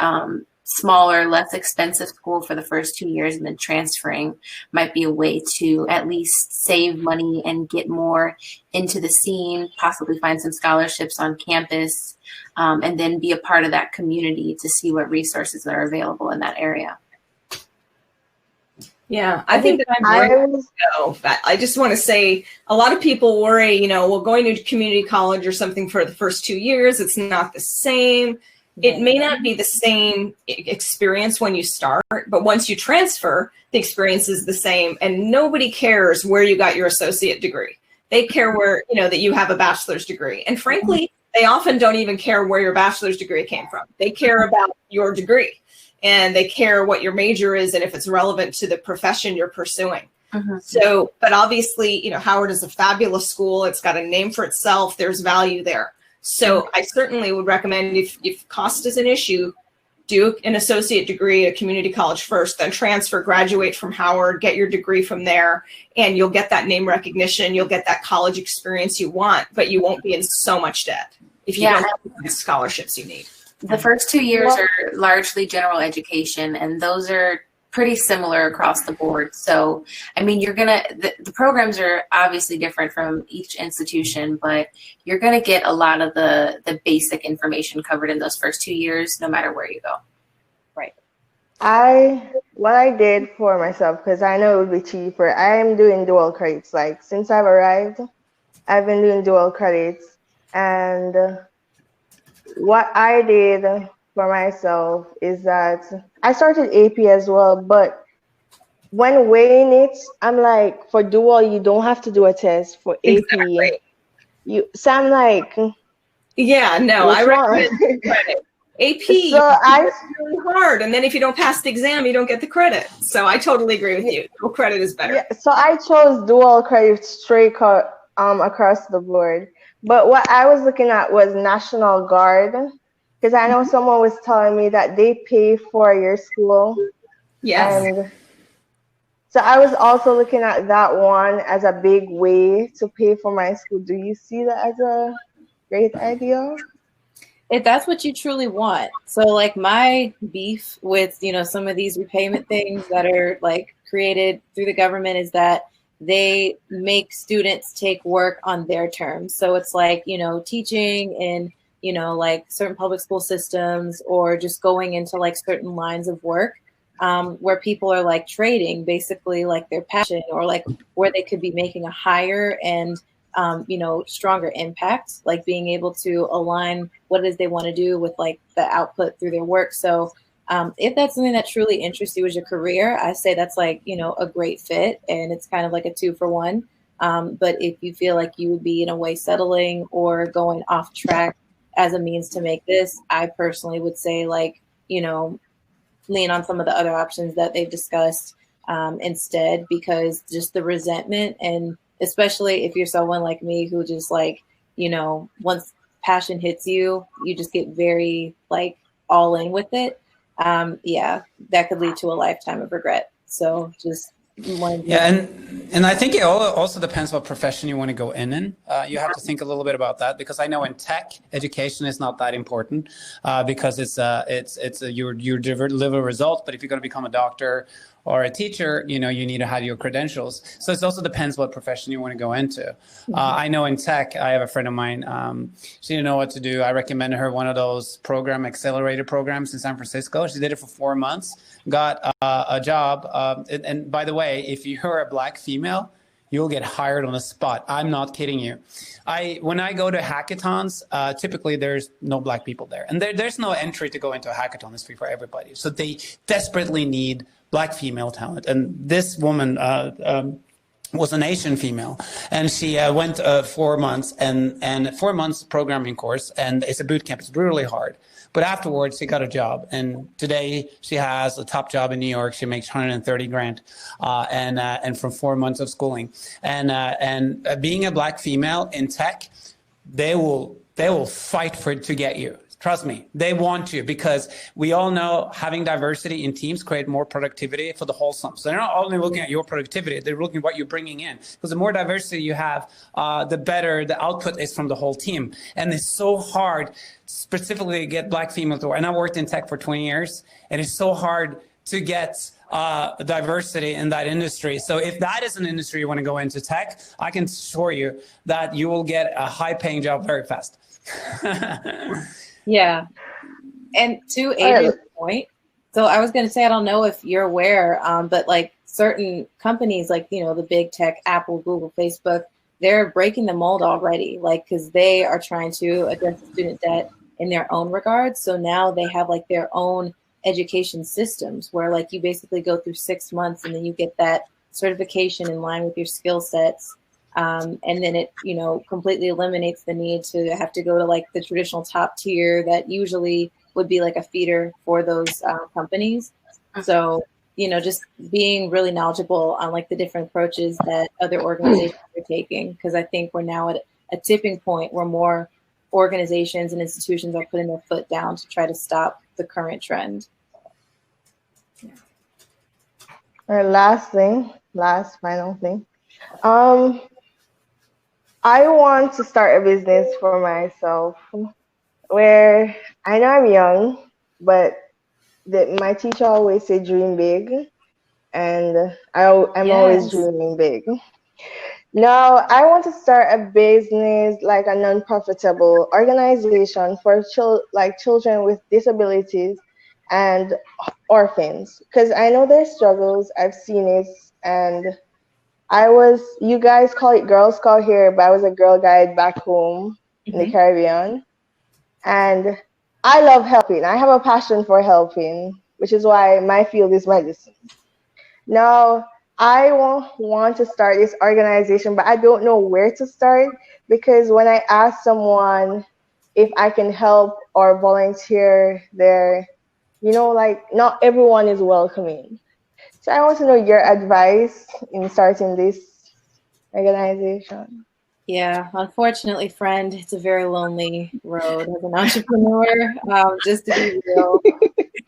smaller, less expensive school for the first 2 years and then transferring might be a way to at least save money and get more into the scene, possibly find some scholarships on campus, and then be a part of that community to see what resources are available in that area. Yeah, I think that I just want to say a lot of people worry, going to community college or something for the first 2 years, it's not the same. It may not be the same experience when you start, but once you transfer, the experience is the same, and nobody cares where you got your associate degree. They care where, that you have a bachelor's degree. And frankly, they often don't even care where your bachelor's degree came from. They care about your degree, and they care what your major is and if it's relevant to the profession you're pursuing. So, but obviously, Howard is a fabulous school. It's got a name for itself. There's value there. So I certainly would recommend, if cost is an issue, do an associate degree at a community college first, then transfer, graduate from Howard, get your degree from there, and you'll get that name recognition, you'll get that college experience you want, but you won't be in so much debt if you don't have the scholarships you need. The first 2 years are largely general education, and those are pretty similar across the board. So, I mean, the programs are obviously different from each institution, but you're going to get a lot of the basic information covered in those first 2 years, no matter where you go. Right. What I did for myself, because I know it would be cheaper, I am doing dual credits. Like, since I've arrived, I've been doing dual credits. And what I did for myself is that I started AP as well, but when weighing it, I'm like, for dual, you don't have to do a test. For AP, so I'm like, yeah, no, I which one? recommend credit. AP, So it's really hard, and then if you don't pass the exam, you don't get the credit. So I totally agree with you. Dual credit is better. Yeah, so I chose dual credit straight across the board. But what I was looking at was National Guard, because I know someone was telling me that they pay for your school. Yes. And so I was also looking at that one as a big way to pay for my school. Do you see that as a great idea? If that's what you truly want. So like my beef with, you know, some of these repayment things that are like created through the government is that they make students take work on their terms. So it's like, you know, teaching in, you know, like certain public school systems or just going into like certain lines of work where people are like trading basically like their passion or like where they could be making a higher and you know, stronger impact, like being able to align what it is they want to do with like the output through their work. So if that's something that truly interests you as your career, I say that's like, you know, a great fit and it's kind of like a 2-for-1. But if you feel like you would be in a way settling or going off track as a means to make this, I personally would say like, you know, lean on some of the other options that they've discussed instead, because just the resentment and especially if you're someone like me who just like, you know, once passion hits you, you just get very like all in with it. Yeah, that could lead to a lifetime of regret. So just yeah, and I think it also depends what profession you want to go in. You have to think a little bit about that, because I know in tech, education is not that important because you deliver results. But if you're going to become a doctor or a teacher, you know, you need to have your credentials. So it also depends what profession you want to go into. I know in tech, I have a friend of mine, she didn't know what to do. I recommended her one of those accelerator programs in San Francisco. She did it for 4 months, got a job. And by the way, if you're a Black female, you'll get hired on the spot. I'm not kidding you. When I go to hackathons, typically there's no Black people there. And there's no entry to go into a hackathon. It's free for everybody. So they desperately need Black female talent. And this woman was an Asian female. And she went 4 months and 4 months programming course. And it's a boot camp. It's brutally hard. But afterwards, she got a job, and today she has a top job in New York. She makes 130 grand, and from 4 months of schooling. And being a Black female in tech, they will fight to get you. Trust me, they want to, because we all know having diversity in teams create more productivity for the whole sum. So they're not only looking at your productivity, they're looking at what you're bringing in. Because the more diversity you have, the better the output is from the whole team. And it's so hard specifically to get Black female to work. And I worked in tech for 20 years, and it's so hard to get diversity in that industry. So if that is an industry you want to go into tech, I can assure you that you will get a high paying job very fast. Yeah. And to Adrian's point, so I was going to say, I don't know if you're aware, but like certain companies, like, you know, the big tech, Apple, Google, Facebook, they're breaking the mold already, like, because they are trying to address student debt in their own regards. So now they have like their own education systems where like you basically go through 6 months and then you get that certification in line with your skill sets. And then it, you know, completely eliminates the need to have to go to like the traditional top tier that usually would be like a feeder for those companies. So, you know, just being really knowledgeable on like the different approaches that other organizations are taking, because I think we're now at a tipping point where more organizations and institutions are putting their foot down to try to stop the current trend. All right, last final thing. I want to start a business for myself where I know I'm young, but my teacher always say dream big, and I'm always dreaming big. Now, I want to start a business, like a non-profitable organization for children with disabilities and orphans, because I know their struggles. I've seen it, and you guys call it Girl Scout here, but I was a Girl Guide back home in the Caribbean. And I love helping. I have a passion for helping, which is why my field is medicine. Now, I want to start this organization, but I don't know where to start, because when I ask someone if I can help or volunteer there, like not everyone is welcoming. So I want to know your advice in starting this organization. Yeah, unfortunately, friend, it's a very lonely road as an entrepreneur. Just to be real,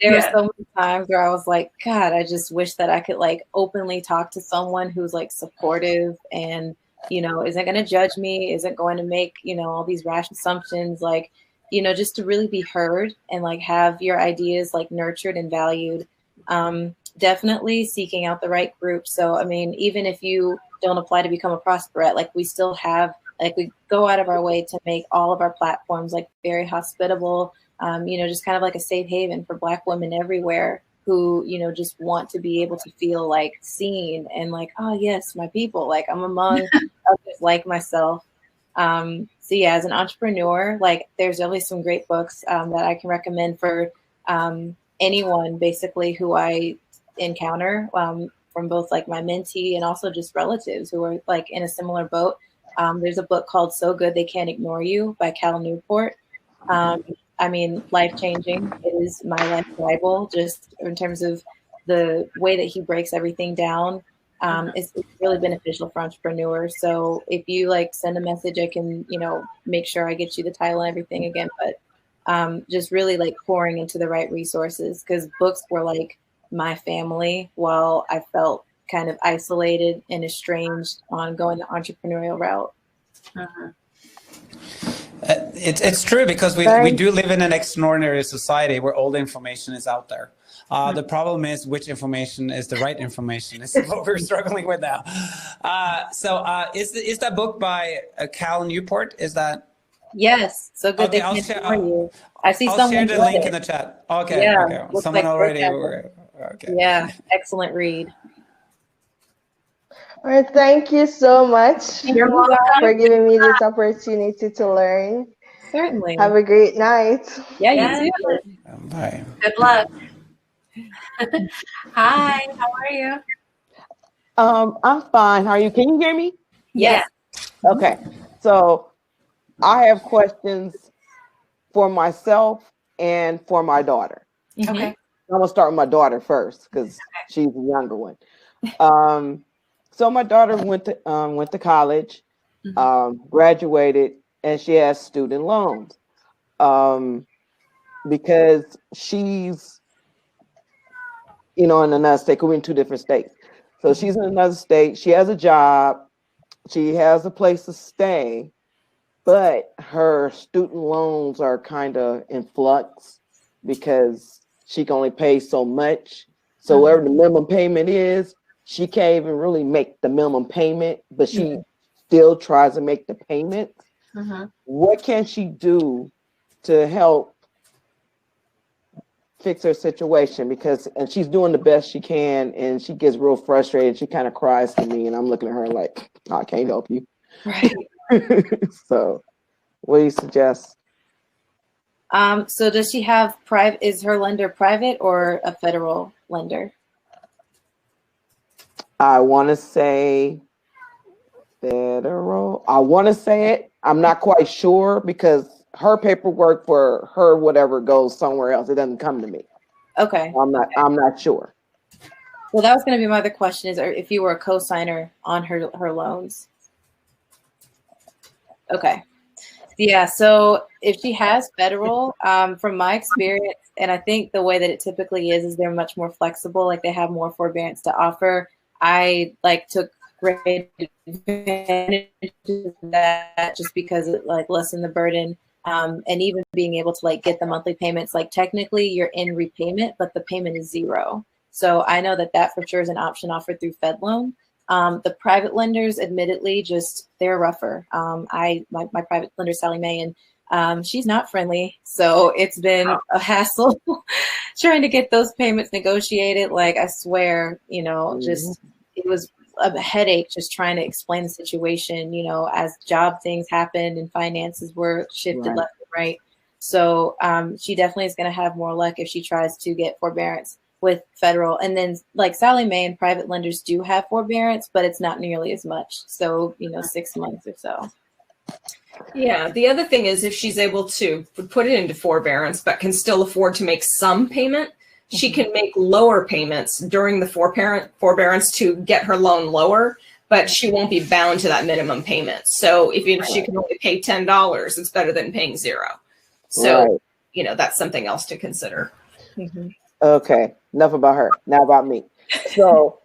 there were so many times where I was like, God, I just wish that I could like openly talk to someone who's like supportive and, isn't going to judge me, isn't going to make, all these rash assumptions, like, just to really be heard and like have your ideas like nurtured and valued. Definitely seeking out the right group. So, I mean, even if you don't apply to become a prosperette, like we still have, like we go out of our way to make all of our platforms like very hospitable, just kind of like a safe haven for Black women everywhere who, just want to be able to feel like seen and like, oh yes, my people, like I'm among others like myself. So yeah, as an entrepreneur, like there's always some great books that I can recommend for anyone basically who I encounter from both like my mentee and also just relatives who are like in a similar boat. There's a book called So Good They Can't Ignore You by Cal Newport. I mean, life-changing. It is my life Bible, just in terms of the way that he breaks everything down. It's really beneficial for entrepreneurs. So if you like send a message, I can, make sure I get you the title and everything again, but just really like pouring into the right resources, because books were like my family while I felt kind of isolated and estranged on going the entrepreneurial route. It's true, because we do live in an extraordinary society where all the information is out there. The problem is which information is the right information. Is what we're struggling with now. So is that book by Cal Newport? Is that? Yes. So good. Okay, I'll share the link in the chat. Okay. Yeah, Okay. Someone like already. Okay. Yeah. Excellent read. All right, thank you so much for giving me this opportunity to learn. Certainly. Have a great night. Yeah, you too. Bye. Good luck. Hi, how are you? I'm fine. How are you? Can you hear me? Yes. Okay. So I have questions for myself and for my daughter. Okay. I'm gonna start with my daughter first because she's the younger one. So my daughter went to college, graduated, and she has student loans because she's, in another state. We're in 2 different states. So she's in another state. She has a job. She has a place to stay, but her student loans are kind of in flux because she can only pay so much. So whatever the minimum payment is, she can't even really make the minimum payment, but she still tries to make the payment. What can she do to help fix her situation? And she's doing the best she can, and she gets real frustrated. She kind of cries to me, and I'm looking at her like, oh, I can't help you. Right. So what do you suggest? So does she have is her lender private or a federal lender? I want to say federal. I want to say it. I'm not quite sure because her paperwork for her whatever goes somewhere else. It doesn't come to me. Okay. I'm not sure. Well, that was going to be my other question, is if you were a co-signer on her loans. Okay. Yeah, so if she has federal, from my experience, and I think the way that it typically is they're much more flexible, like they have more forbearance to offer. I took great advantage of that just because it lessened the burden. And even being able to get the monthly payments, technically you're in repayment, but the payment is 0. So I know that for sure is an option offered through FedLoan. The private lenders, admittedly, they're rougher. My private lender, Sally Mae, and she's not friendly. So it's been a hassle trying to get those payments negotiated. I swear, it was a headache just trying to explain the situation, as job things happened and finances were shifted left and right. So she definitely is going to have more luck if she tries to get forbearance. with federal. And then like Sallie Mae and private lenders do have forbearance, but it's not nearly as much. So, 6 months or so. Yeah. The other thing is if she's able to put it into forbearance, but can still afford to make some payment, she can make lower payments during the forbearance to get her loan lower, but she won't be bound to that minimum payment. So if she can only pay $10, it's better than paying $0. So, that's something else to consider. Mm-hmm. Okay, enough about her. Now about me. So,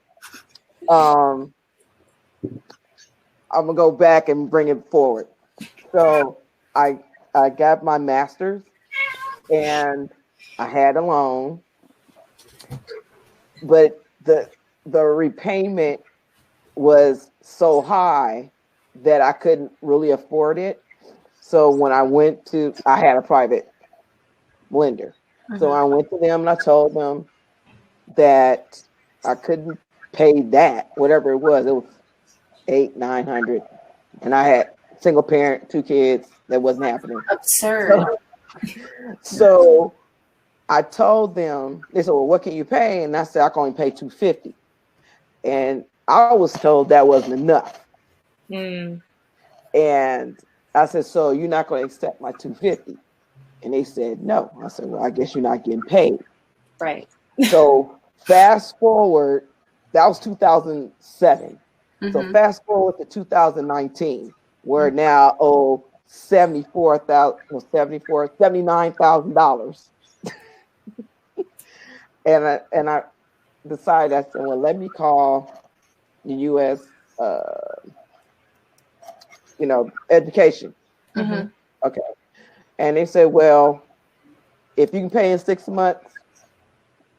I'm gonna go back and bring it forward. So I got my master's and I had a loan, but the repayment was so high that I couldn't really afford it. So when I had a private lender. So I went to them and I told them that I couldn't pay that, whatever it was $800-900. And I had single parent, 2 kids. That wasn't happening. Absurd. So I told them, they said, well, what can you pay? And I said, I can only pay $250. And I was told that wasn't enough. And I said, so you're not going to accept my $250? And they said, no. I said, well, I guess you're not getting paid. Right. So fast forward, that was 2007. So fast forward to 2019, we're now owe $79,000. And I decided, I said, well, let me call the U.S. Education. Okay. And they said, well, if you can pay in 6 months,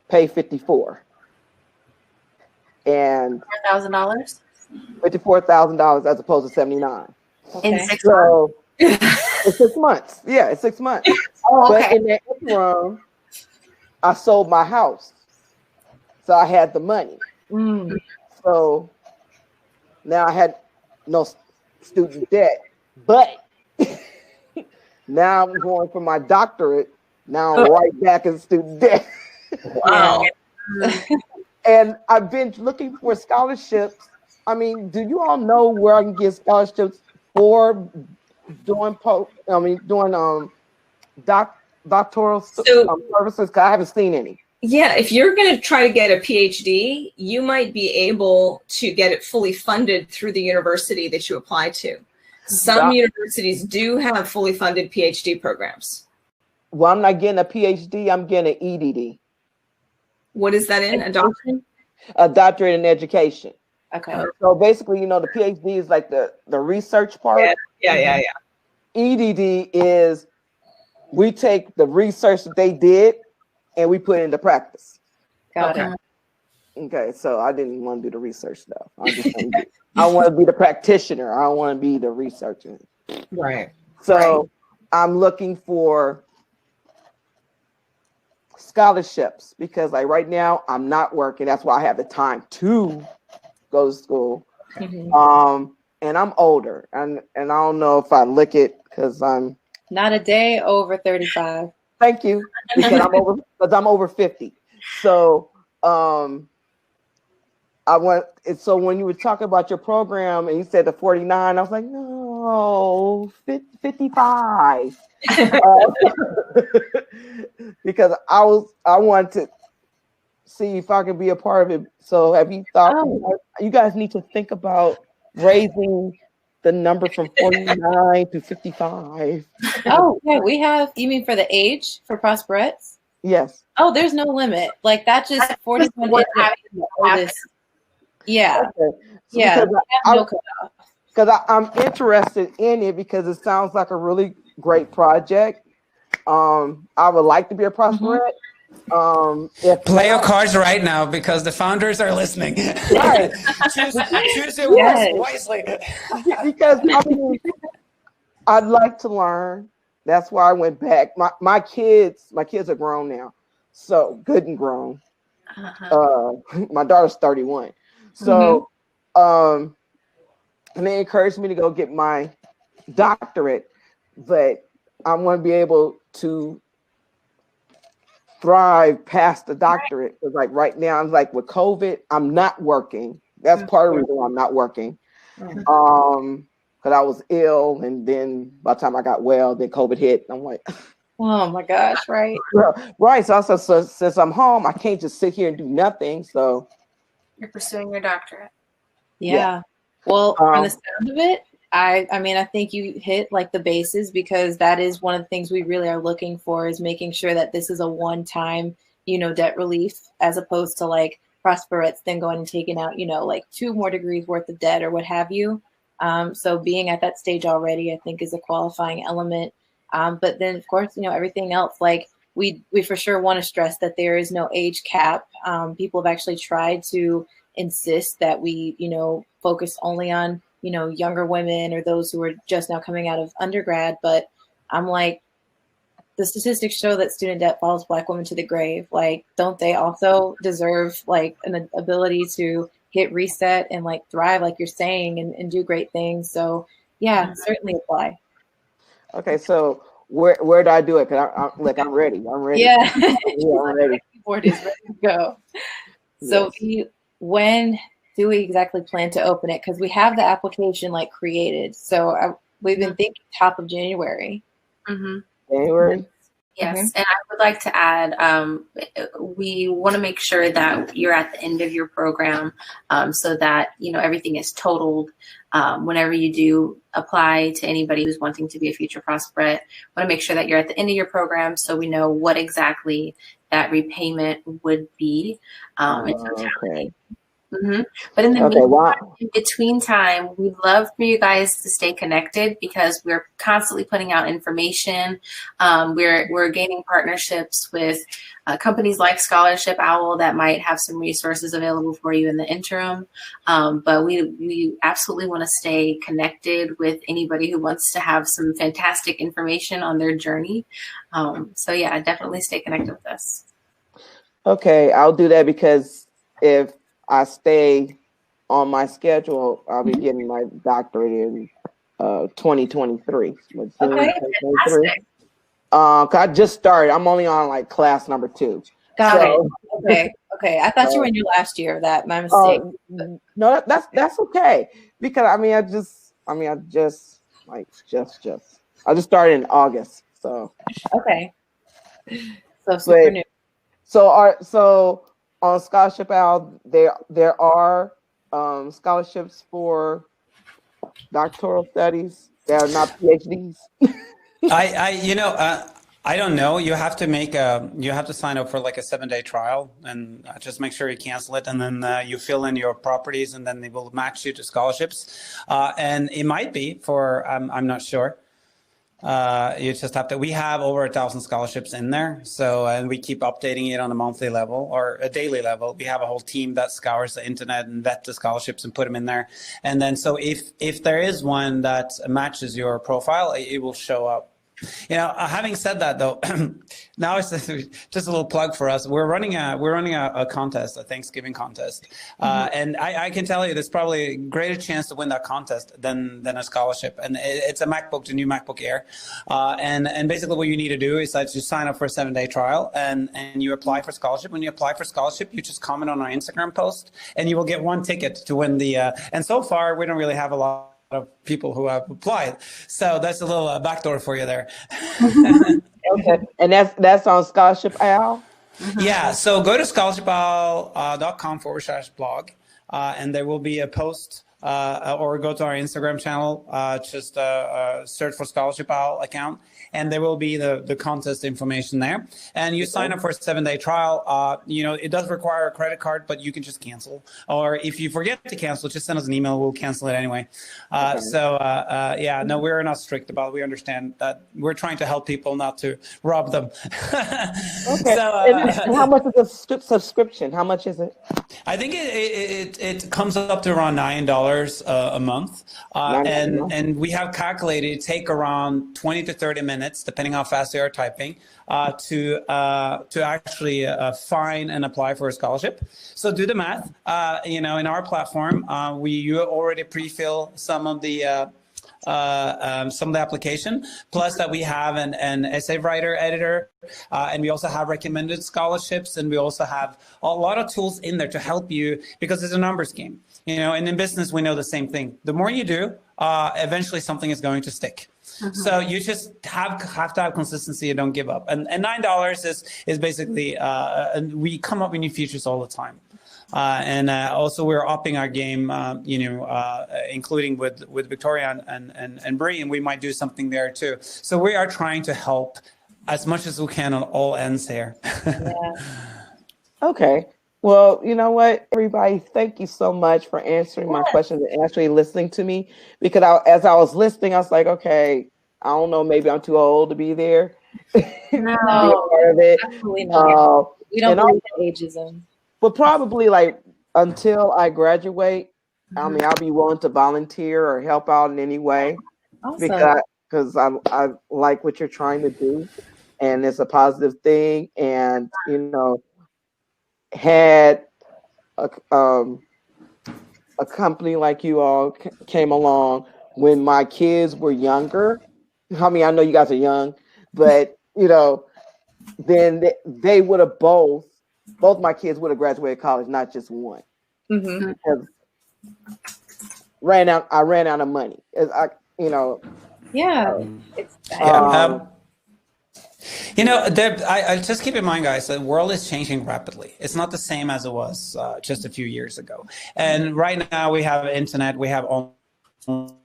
pay $54,000. And $4,000? $54,000 as opposed to $79,000. In 6 months? So it's 6 months. Yeah, it's 6 months. But in that interim, I sold my house. So I had the money. So now I had no student debt. But now I'm going for my doctorate. Now I'm right back in student debt. Wow. And I've been looking for scholarships. I mean, do you all know where I can get scholarships for doing doctoral services? Because I haven't seen any. Yeah, if you're going to try to get a PhD, you might be able to get it fully funded through the university that you apply to. Some universities do have fully funded PhD programs. Well, I'm not getting a PhD. I'm getting an EDD. What is that in? A doctorate? A doctorate in education. Okay. So basically, the PhD is like the research part. Yeah. EDD is we take the research that they did and we put it into practice. Got it. Okay, so I didn't want to do the research stuff. I want to be the practitioner. I don't want to be the researcher. Right. So I'm looking for scholarships because like right now I'm not working. That's why I have the time to go to school. And I'm older and I don't know if I look it because I'm not a day over 35. Thank you. Because I'm over 50. So so when you were talking about your program and you said the 49, I was like, no, 55. Because I want to see if I can be a part of it. So have you thought you guys need to think about raising the number from 49 to 55? Oh, yeah, we have, you mean for the age for prosperettes? Yes. Oh, there's no limit. Like that just 41 is the oldest. Yeah. Okay. So yeah. Because I'm interested in it because it sounds like a really great project. I would like to be a prosperette. Play your cards right now because the founders are listening. Right. choose your words wisely. Because I'd like to learn. That's why I went back. My kids are grown now, so good and grown. My daughter's 31, so and they encouraged me to go get my doctorate, but I want to be able to thrive past the doctorate. Because like right now, I'm like with COVID, I'm not working. That's part of the reason why I'm not working. Because I was ill, and then by the time I got well, then COVID hit. I'm like, oh my gosh, right? Right. So since I'm home, I can't just sit here and do nothing. So you're pursuing your doctorate. Yeah. Well, from the sound of it, I mean, I think you hit like the bases, because that is one of the things we really are looking for, is making sure that this is a one-time, debt relief, as opposed to like prosperettes then going and taking out, like 2 more degrees worth of debt or what have you. So being at that stage already, I think, is a qualifying element. But then, of course, everything else, like we for sure want to stress that there is no age cap. People have actually tried to insist that we, focus only on, younger women or those who are just now coming out of undergrad. But I'm like, the statistics show that student debt follows Black women to the grave. Like, don't they also deserve like an ability to hit reset and like thrive, like you're saying, and do great things? So yeah, certainly apply. Okay, so where do I do it? Cause I'm ready. I'm ready. Yeah, I'm ready. Keyboard is ready to go. So Yes. when do we exactly plan to open it? Because we have the application like created. So we've been thinking top of January. January. Yes, and I would like to add, we want to make sure that you're at the end of your program, so that everything is totaled. Whenever you do apply to anybody who's wanting to be a future prosperette, want to make sure that you're at the end of your program, so we know what exactly that repayment would be in totality. But in the meantime, in between time, we'd love for you guys to stay connected, because we're constantly putting out information. We're gaining partnerships with companies like ScholarshipOwl that might have some resources available for you in the interim. But we absolutely want to stay connected with anybody who wants to have some fantastic information on their journey. So yeah, definitely stay connected with us. Okay, I'll do that, because if I stay on my schedule, I'll be getting my doctorate in 2023. Okay. I just started. I'm only on like class number 2. Got it. Okay. I thought you were in your last year of that. My mistake. No, that's okay, because I just started in August. So okay. So super new. So on ScholarshipOwl, there are scholarships for doctoral studies. They are not PhDs. I don't know. You have to sign up for like a 7-day trial, and just make sure you cancel it, and then you fill in your properties, and then they will match you to scholarships. And it might be for I'm not sure. You just have to. We have over 1,000 scholarships in there, and we keep updating it on a monthly level or a daily level. We have a whole team that scours the internet and vet the scholarships and put them in there. And then, so if there is one that matches your profile, it will show up. Having said that, though, now it's just a little plug for us. We're running a contest, a Thanksgiving contest, and I can tell you, there's probably a greater chance to win that contest than a scholarship. And it's a MacBook, the new MacBook Air, and basically what you need to do is that you sign up for a 7-day trial, and you apply for scholarship. When you apply for scholarship, you just comment on our Instagram post, and you will get 1 ticket to win the. And so far, we don't really have a lot of people who have applied, so that's a little backdoor for you there. Okay, and that's on ScholarshipOwl. Yeah, so go to scholarshipOwl.com/blog, and there will be a post, or go to our Instagram channel, just search for ScholarshipOwl account, and there will be the contest information there. And you sign up for a 7-day trial. It does require a credit card, but you can just cancel. Or if you forget to cancel, just send us an email. We'll cancel it anyway. No, we're not strict about it. We understand that we're trying to help people, not to rob them. Okay. And how much is the subscription? How much is it? I think it comes up to around $9 a month, and we have calculated it take around 20 to 30 minutes, depending how fast they are typing, to actually find and apply for a scholarship. So do the math. In our platform, you already pre-fill some of the some of the application, plus that we have an essay writer editor, and we also have recommended scholarships, and we also have a lot of tools in there to help you, because it's a numbers game, you know, and in business we know the same thing. The more you do, eventually something is going to stick. So you just have to have consistency and don't give up. And $9 is basically, and we come up with new features all the time. And also we're upping our game, including with Victoria and Brie, and we might do something there too. So we are trying to help as much as we can on all ends here. Okay. Well, you know what, everybody, thank you so much for answering my questions and actually listening to me, because as I was listening, I was like, okay, I don't know, maybe I'm too old to be there. No, part of it. absolutely not. We don't believe in ageism. But probably like until I graduate, I mean, I'll be willing to volunteer or help out in any way. Awesome. Because I like what you're trying to do, and it's a positive thing. And, you know, had a company like you all came along when my kids were younger. I mean, I know you guys are young, but, you know, then they would have both my kids would have graduated college, not just one. Because I ran out of money. You know, I just keep in mind, guys, the world is changing rapidly. It's not the same as it was just a few years ago. And right now we have internet, we have online.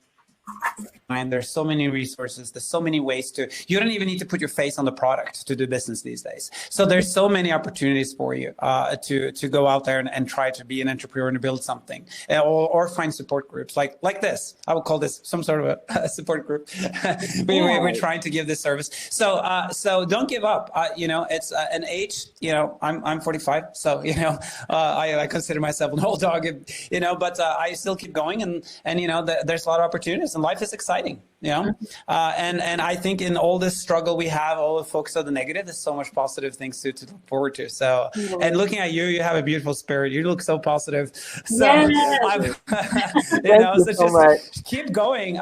There's so many resources. There's so many ways you don't even need to put your face on the product to do business these days. So there's so many opportunities for you to go out there and try to be an entrepreneur and build something, or find support groups like this. I would call this some sort of a support group. We're trying to give this service. So don't give up. You know, it's an age, you know, I'm 45. So, you know, I consider myself an old dog, you know, but I still keep going, and you know, there's a lot of opportunities, and life is exciting. You know, and I think in all this struggle we have, all the focus on the negative, there's so much positive things to look forward to. So, and looking at you have a beautiful spirit. You look so positive. So, you know, so just keep going.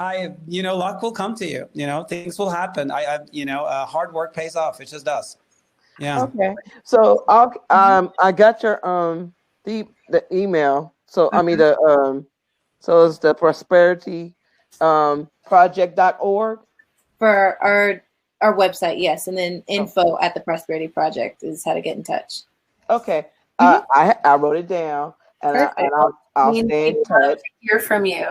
You know, luck will come to you. You know, things will happen. You know, hard work pays off. It just does. Yeah. Okay. So I got your the email. So I mean so it's the Prosparity project.org for our website, yes, and then info at the Prosperity Project is how to get in touch. Okay. I wrote it down, and I'll stay in touch. Hear from you.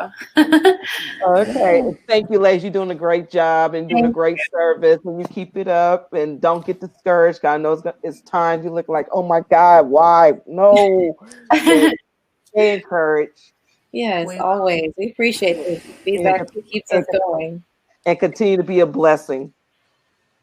Okay. Thank you, ladies. You're doing a great job and doing a great service, and you keep it up, and don't get discouraged. I know it's times you look like, oh my God, why? No. Stay encouraged. Yes, always. We appreciate it. Feedback keeps us going. And continue to be a blessing.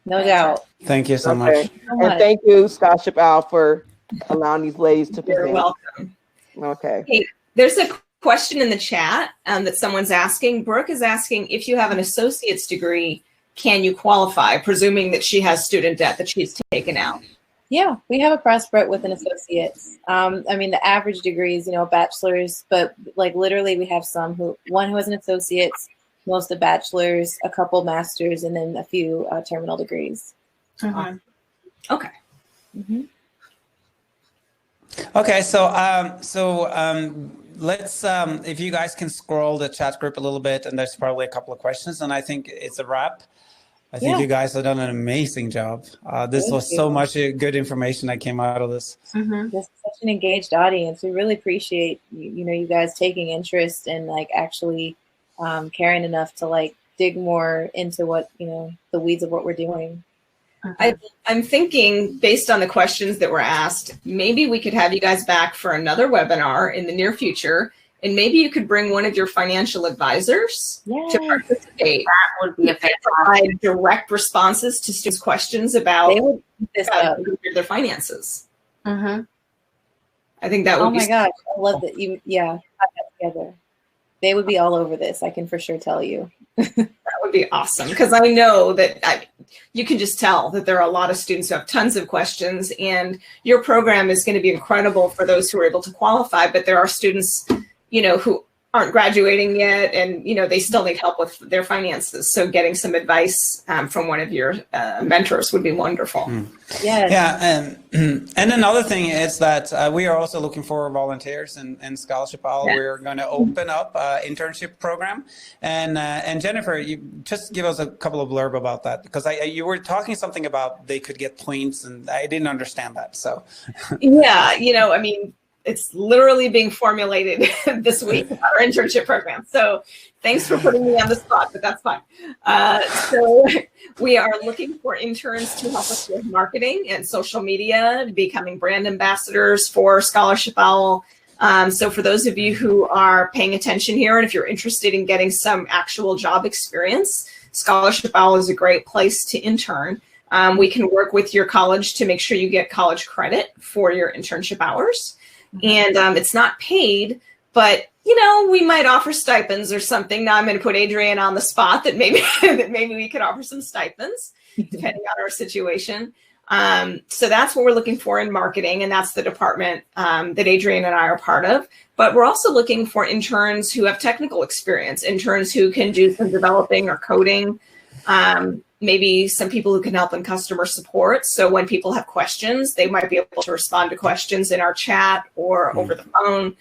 No doubt. Thank you so much. And thank you, ScholarshipOwl, for allowing these ladies to present. You're welcome. Okay. Hey, there's a question in the chat that someone's asking. Brooke is asking, if you have an associate's degree, can you qualify, presuming that she has student debt that she's taken out? Yeah, we have a prosperette with an associate's. I mean, the average degree is, you know, a bachelor's, but like literally we have one who has an associate's, most a bachelor's, a couple master's, and then a few terminal degrees. Okay. Okay, so let's if you guys can scroll the chat group a little bit, and there's probably a couple of questions, and I think it's a wrap. I think you guys have done an amazing job. This was so much good information that came out of this. This is such an engaged audience. We really appreciate you guys taking interest and like actually caring enough to like dig more into what the weeds of what we're doing. I'm thinking, based on the questions that were asked, maybe we could have you guys back for another webinar in the near future. And maybe you could bring one of your financial advisors to participate. That would be a provide direct responses to students' questions about their finances. I think that would be. Oh my gosh, I love that you. Yeah, put that together. They would be all over this. I can for sure tell you. That would be awesome, because I know that you can just tell that there are a lot of students who have tons of questions, and your program is going to be incredible for those who are able to qualify. But there are students, who aren't graduating yet, and they still need help with their finances. So getting some advice from one of your mentors would be wonderful. Yes. Yeah, and another thing is that we are also looking for volunteers in ScholarshipOwl. Yeah. We're going to open up an internship program, and Jennifer, you just give us a couple of blurb about that, because you were talking something about they could get points, and I didn't understand that. So yeah, it's literally being formulated this week, our internship program. So thanks for putting me on the spot, but that's fine. So we are looking for interns to help us with marketing and social media, becoming brand ambassadors for ScholarshipOwl. So for those of you who are paying attention here, and if you're interested in getting some actual job experience, ScholarshipOwl is a great place to intern. We can work with your college to make sure you get college credit for your internship hours. And it's not paid, but we might offer stipends or something. Now I'm going to put Adriana on the spot that maybe we could offer some stipends depending on our situation. So that's what we're looking for in marketing, and that's the department that Adriana and I are part of. But we're also looking for interns who have technical experience, interns who can do some developing or coding. Maybe some people who can help in customer support. So when people have questions, they might be able to respond to questions in our chat or over the phone.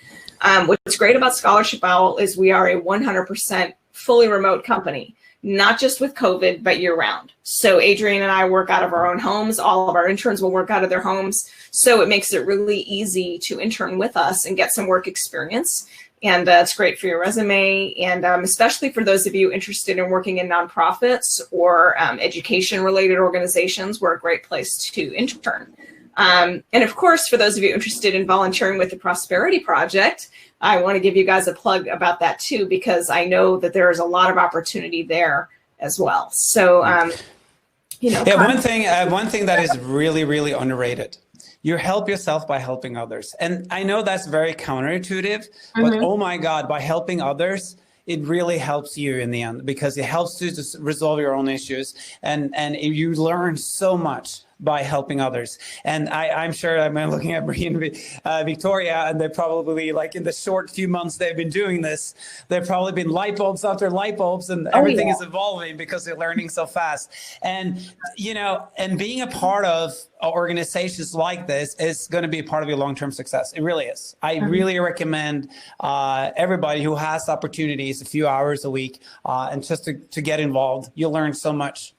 What's great about ScholarshipOwl is we are a 100% fully remote company, not just with COVID, but year round. So Adrienne and I work out of our own homes. All of our interns will work out of their homes. So it makes it really easy to intern with us and get some work experience. And it's great for your resume, and especially for those of you interested in working in nonprofits or education-related organizations, we're a great place to intern. And of course, for those of you interested in volunteering with the Prosperity Project, I want to give you guys a plug about that too, because I know that there is a lot of opportunity there as well. So, one thing that is really, really underrated. You help yourself by helping others. And I know that's very counterintuitive, but oh my God, by helping others, it really helps you in the end, because it helps you to resolve your own issues. And you learn so much by helping others. And I'm sure, I'm looking at Briana and Victoria, and they're probably, like, in the short few months they've been doing this, there've probably been light bulbs after light bulbs, and everything is evolving because they're learning so fast. And, and being a part of organizations like this is going to be a part of your long-term success. It really is. I really recommend everybody who has opportunities, a few hours a week, and just to get involved. You'll learn so much.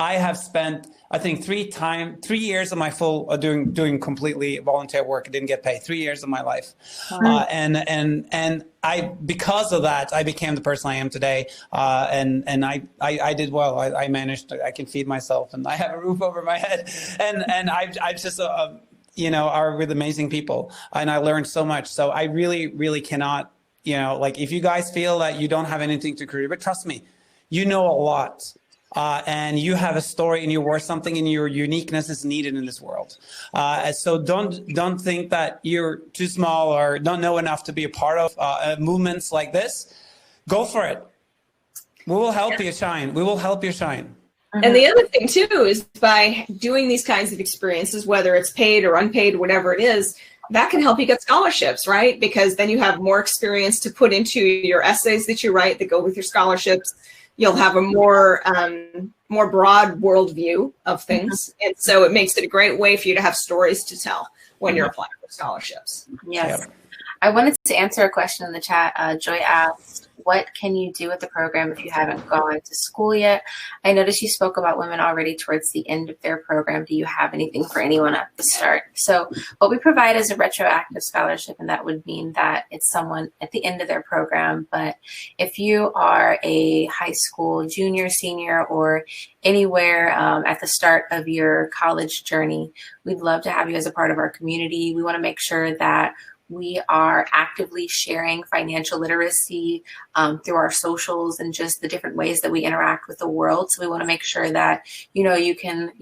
I have spent, I think, 3 years of my full doing completely volunteer work. I didn't get paid. 3 years of my life, and I, because of that, I became the person I am today. And I did well. I managed. I can feed myself, and I have a roof over my head. And I just are with amazing people, and I learned so much. So I really, really cannot. If you guys feel that you don't have anything to contribute, but trust me, you know a lot. And you have a story, and you're worth something, and your uniqueness is needed in this world. So don't think that you're too small or don't know enough to be a part of movements like this. Go for it. We will help you shine. We will help you shine. And the other thing too is, by doing these kinds of experiences, whether it's paid or unpaid, whatever it is, that can help you get scholarships, right? Because then you have more experience to put into your essays that you write that go with your scholarships. You'll have a more broad worldview of things. And so it makes it a great way for you to have stories to tell when you're applying for scholarships. Yes. I wanted to answer a question in the chat. Joy asked, what can you do with the program if you haven't gone to school yet? I noticed you spoke about women already towards the end of their program. Do you have anything for anyone at the start? So what we provide is a retroactive scholarship, and that would mean that it's someone at the end of their program. But if you are a high school junior, senior, or anywhere at the start of your college journey, we'd love to have you as a part of our community. We want to make sure that we are actively sharing financial literacy through our socials and just the different ways that we interact with the world. So we want to make sure that, you can,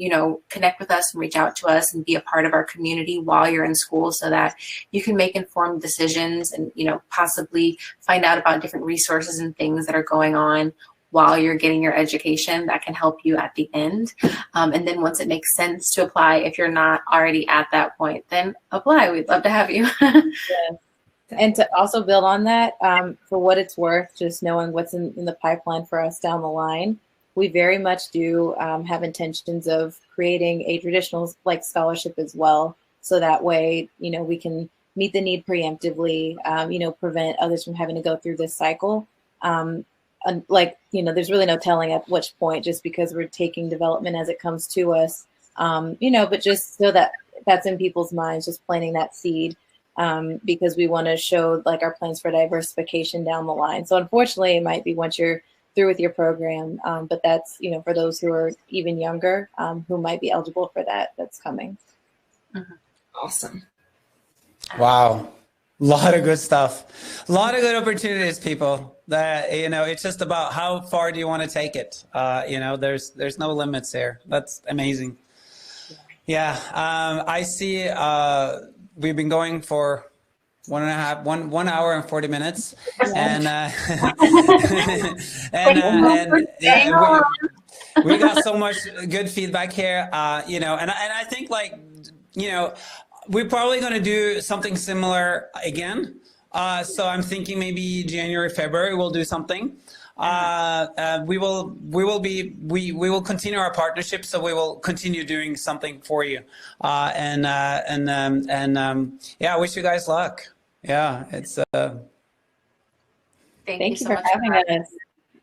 connect with us and reach out to us and be a part of our community while you're in school, so that you can make informed decisions and, possibly find out about different resources and things that are going on while you're getting your education that can help you at the end. And then once it makes sense to apply, if you're not already at that point, then apply. We'd love to have you. And to also build on that, for what it's worth, just knowing what's in the pipeline for us down the line, we very much do have intentions of creating a traditional like scholarship as well. So that way, you know, we can meet the need preemptively, you know, prevent others from having to go through this cycle. And like, you know, there's really no telling at which point, just because we're taking development as it comes to us, you know, but just so that that's in people's minds, just planting that seed, because we want to show like our plans for diversification down the line. So unfortunately, it might be once you're through with your program, but that's, you know, for those who are even younger, who might be eligible for that, that's coming. Awesome. Wow. A lot of good stuff. A lot of good opportunities, people. That, you know, it's just about how far do you want to take it? You know, there's no limits here. That's amazing. Yeah. I see we've been going for 1 hour and 40 minutes. And, yeah, we got so much good feedback here, you know, and I think like, you know, we're probably going to do something similar again. So I'm thinking maybe January, February, we'll do something. We will continue our partnership. So we will continue doing something for you. Yeah, I wish you guys luck. Yeah, it's Thank you so for much having us.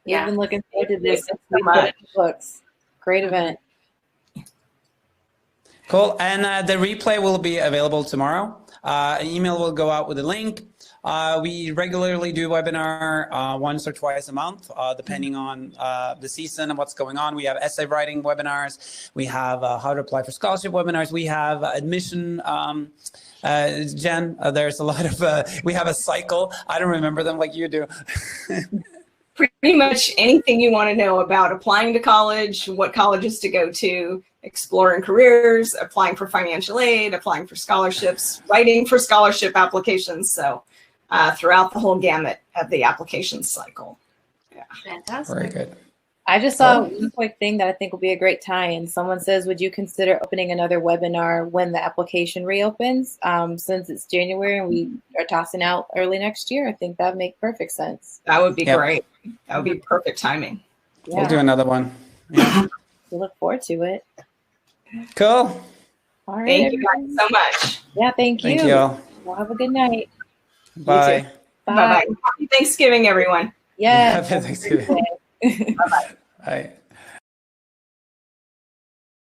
Yeah. We've been looking forward to this. Thank you so much. Books. Great event. cool. And the replay will be available tomorrow. An email will go out with a link. We regularly do webinar once or twice a month, depending on the season and what's going on. We have essay writing webinars. We have how to apply for scholarship webinars. We have admission. Jen, there's a lot of, we have a cycle. I don't remember them like you do. Pretty much anything you want to know about applying to college, what colleges to go to, exploring careers, applying for financial aid, applying for scholarships, writing for scholarship applications. So throughout the whole gamut of the application cycle. Yeah. Fantastic. Very good. I just saw one quick thing that I think will be a great tie-in. Someone says, would you consider opening another webinar when the application reopens? Since it's January and we are tossing out early next year, I think that would make perfect sense. That would be great. That would be perfect timing. Yeah. We'll do another one. Yeah. We look forward to it. Cool. All right. Thank you guys so much. Yeah, thank you. Thank you all. Well, have a good night. Bye. Bye. Bye-bye. Happy Thanksgiving, everyone. Yeah. Happy Thanksgiving. Bye-bye. Bye.